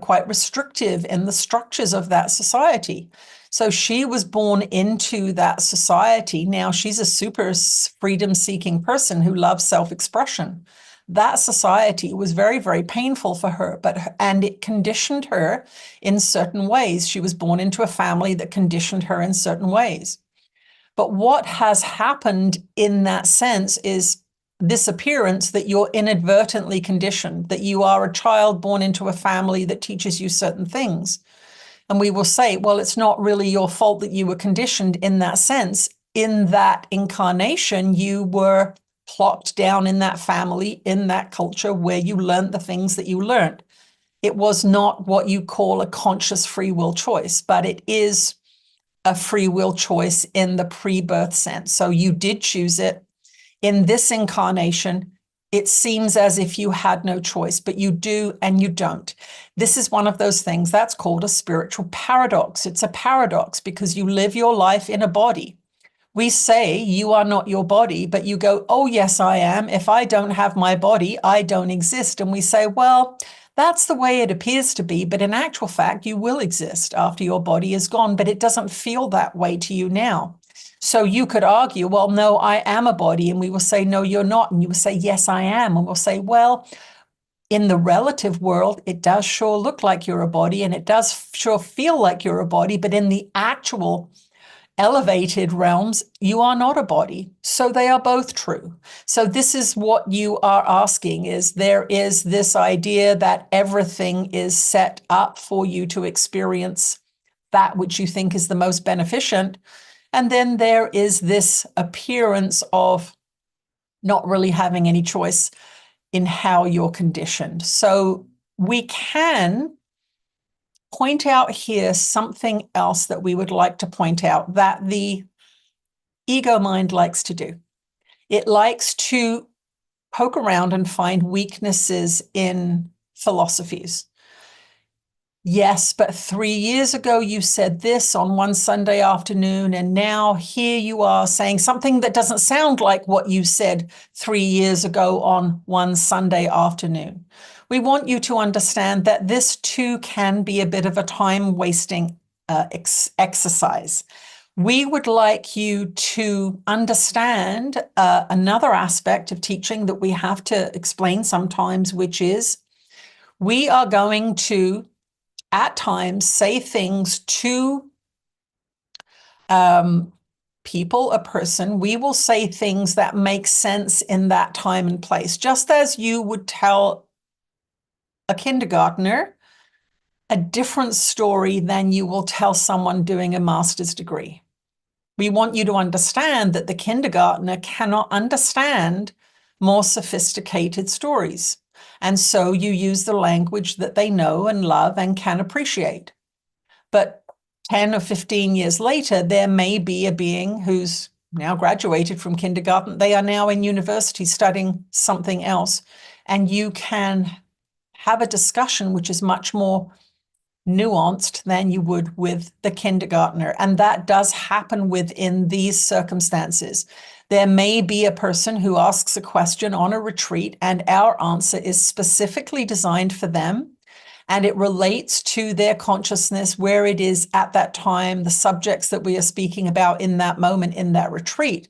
quite restrictive in the structures of that society. So she was born into that society. Now she's a super freedom-seeking person who loves self-expression. That society was very, very painful for her, and it conditioned her in certain ways. She was born into a family that conditioned her in certain ways. But what has happened in that sense is this appearance that you're inadvertently conditioned, that you are a child born into a family that teaches you certain things. And we will say, well, it's not really your fault that you were conditioned in that sense. In that incarnation, you were plopped down in that family, in that culture where you learned the things that you learned. It was not what you call a conscious free will choice, but it is a free will choice in the pre-birth sense. So you did choose it. In this incarnation, it seems as if you had no choice, but you do and you don't. This is one of those things that's called a spiritual paradox. It's a paradox because you live your life in a body. We say you are not your body, but you go, oh, yes, I am. If I don't have my body, I don't exist. And we say, well, that's the way it appears to be. But in actual fact, you will exist after your body is gone, but it doesn't feel that way to you now. So you could argue, well, no, I am a body. And we will say, no, you're not. And you will say, yes, I am. And we'll say, well, in the relative world, it does sure look like you're a body and it does sure feel like you're a body. But in the actual elevated realms, you are not a body. So they are both true. So this is what you are asking is there is this idea that everything is set up for you to experience that which you think is the most beneficent. And then there is this appearance of not really having any choice in how you're conditioned. So we can point out here something else that we would like to point out that the ego mind likes to do. It likes to poke around and find weaknesses in philosophies. Yes, but 3 years ago you said this on one Sunday afternoon, and now here you are saying something that doesn't sound like what you said 3 years ago on one Sunday afternoon. We want you to understand that this too can be a bit of a time-wasting exercise. We would like you to understand another aspect of teaching that we have to explain sometimes, which is we are going to at times say things to people, a person. We will say things that make sense in that time and place, just as you would tell a kindergartner a different story than you will tell someone doing a master's degree. We want you to understand that the kindergartner cannot understand more sophisticated stories. And so you use the language that they know and love and can appreciate. But 10 or 15 years later, there may be a being who's now graduated from kindergarten. They are now in university studying something else. And you can have a discussion which is much more nuanced than you would with the kindergartner. And that does happen within these circumstances. There may be a person who asks a question on a retreat and our answer is specifically designed for them. And it relates to their consciousness, where it is at that time, the subjects that we are speaking about in that moment, in that retreat.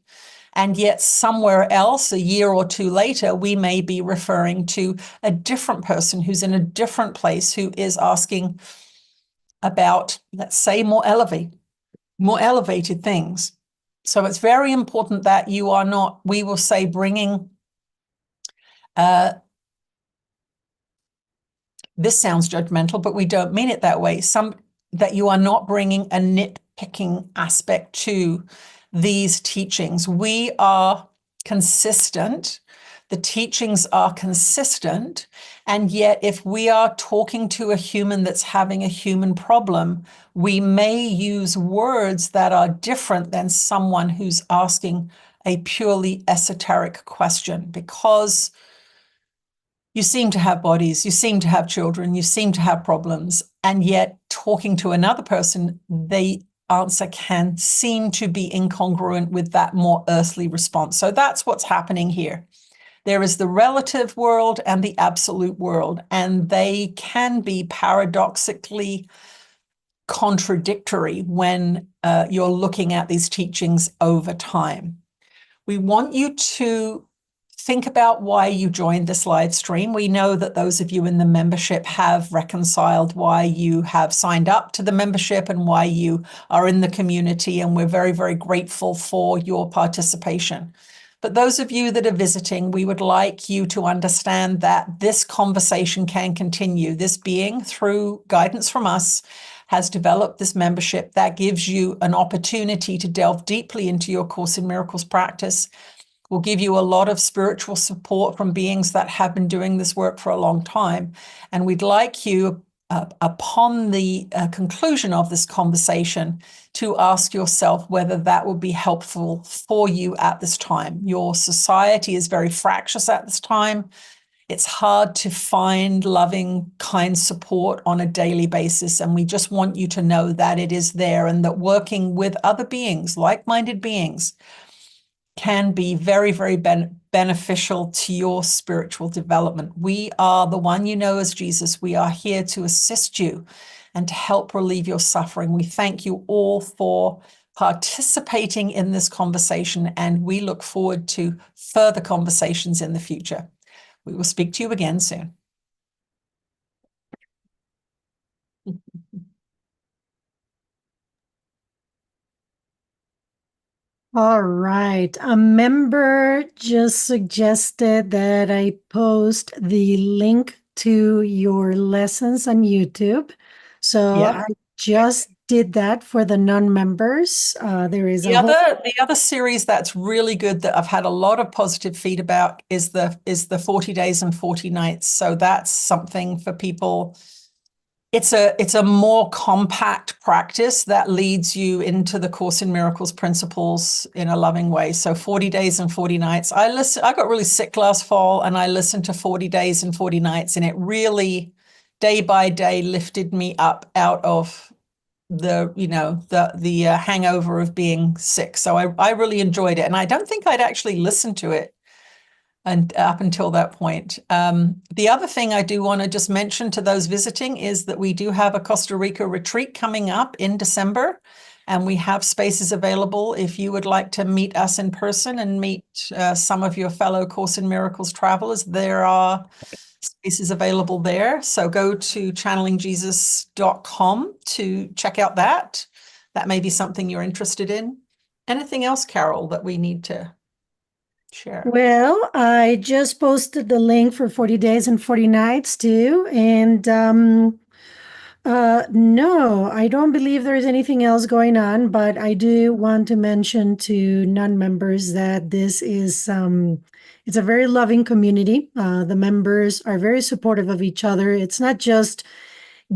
And yet somewhere else, a year or two later, we may be referring to a different person who's in a different place, who is asking about, let's say, more elevated things. So it's very important that you are not, we will say, bringing, this sounds judgmental, but we don't mean it that way, that you are not bringing a nitpicking aspect to these teachings. We are consistent. The teachings are consistent. And yet, if we are talking to a human that's having a human problem, we may use words that are different than someone who's asking a purely esoteric question, because you seem to have bodies, you seem to have children, you seem to have problems, and yet talking to another person, the answer can seem to be incongruent with that more earthly response. So that's what's happening here. There is the relative world and the absolute world, and they can be paradoxically contradictory when you're looking at these teachings over time. We want you to think about why you joined this live stream. We know that those of you in the membership have reconciled why you have signed up to the membership and why you are in the community, and we're very, very grateful for your participation. But those of you that are visiting, we would like you to understand that this conversation can continue. This being, through guidance from us, has developed this membership that gives you an opportunity to delve deeply into your Course in Miracles practice. We'll give you a lot of spiritual support from beings that have been doing this work for a long time. And we'd like you, upon the conclusion of this conversation, to ask yourself whether that would be helpful for you at this time. Your society is very fractious at this time. It's hard to find loving, kind support on a daily basis. And we just want you to know that it is there, and that working with other beings, like-minded beings, can be very, very beneficial to your spiritual development. We are the one you know as Jesus. We are here to assist you and to help relieve your suffering. We thank you all for participating in this conversation, and we look forward to further conversations in the future. We will speak to you again soon. All right. A member just suggested that I post the link to your lessons on YouTube. So Yeah. I just did that for the non-members. There is The a whole other series that's really good that I've had a lot of positive feedback is the 40 days and 40 nights. So that's something for people. It's a more compact practice that leads you into the Course in Miracles principles in a loving way. So 40 days and 40 nights. I got really sick last fall, and I listened to 40 days and 40 nights, and it really, day by day, lifted me up out of the hangover of being sick. So I really enjoyed it, and I don't think I'd actually listened to it and up until that point. The other thing I do want to just mention to those visiting is that we do have a Costa Rica retreat coming up in December, and we have spaces available if you would like to meet us in person and meet some of your fellow Course in Miracles travelers. There are spaces available there. So go to channelingjesus.com to check out that. That may be something you're interested in. Anything else, Carol, that we need to share? Well, I just posted the link for 40 days and 40 nights too. And no, I don't believe there's anything else going on, but I do want to mention to non-members that this is it's a very loving community. The members are very supportive of each other. It's not just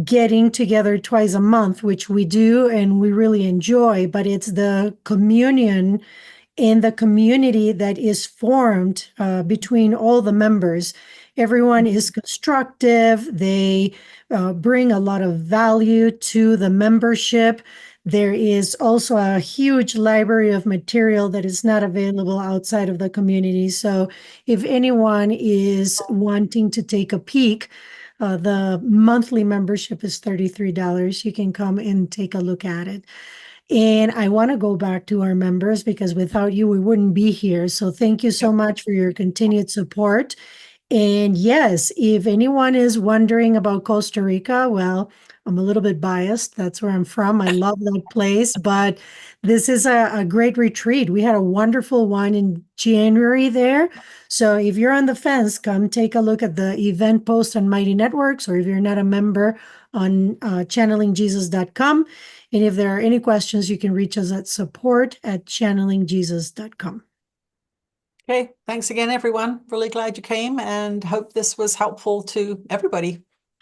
getting together twice a month, which we do and we really enjoy, but it's the communion in the community that is formed between all the members. Everyone is constructive. They bring a lot of value to the membership. There is also a huge library of material that is not available outside of the community. So if anyone is wanting to take a peek, the monthly membership is $33. You can come and take a look at it. And I want to go back to our members, because without you, we wouldn't be here. So thank you so much for your continued support. And yes, if anyone is wondering about Costa Rica, well, I'm a little bit biased. That's where I'm from. I love that place, but this is a great retreat. We had a wonderful one in January there. So if you're on the fence, come take a look at the event post on Mighty Networks, or if you're not a member, on channelingjesus.com. And if there are any questions, you can reach us at support@channelingjesus.com. Okay, thanks again, everyone. Really glad you came, and hope this was helpful to everybody.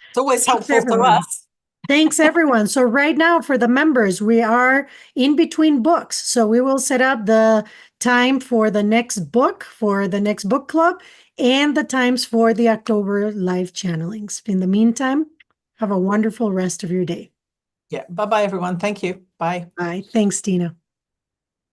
It's always helpful to us. Thanks, everyone. So right now for the members, we are in between books. So we will set up the time for the next book club, and the times for the October live channelings. In the meantime, have a wonderful rest of your day. Yeah. Bye-bye, everyone. Thank you. Bye. Bye. Thanks, Tina.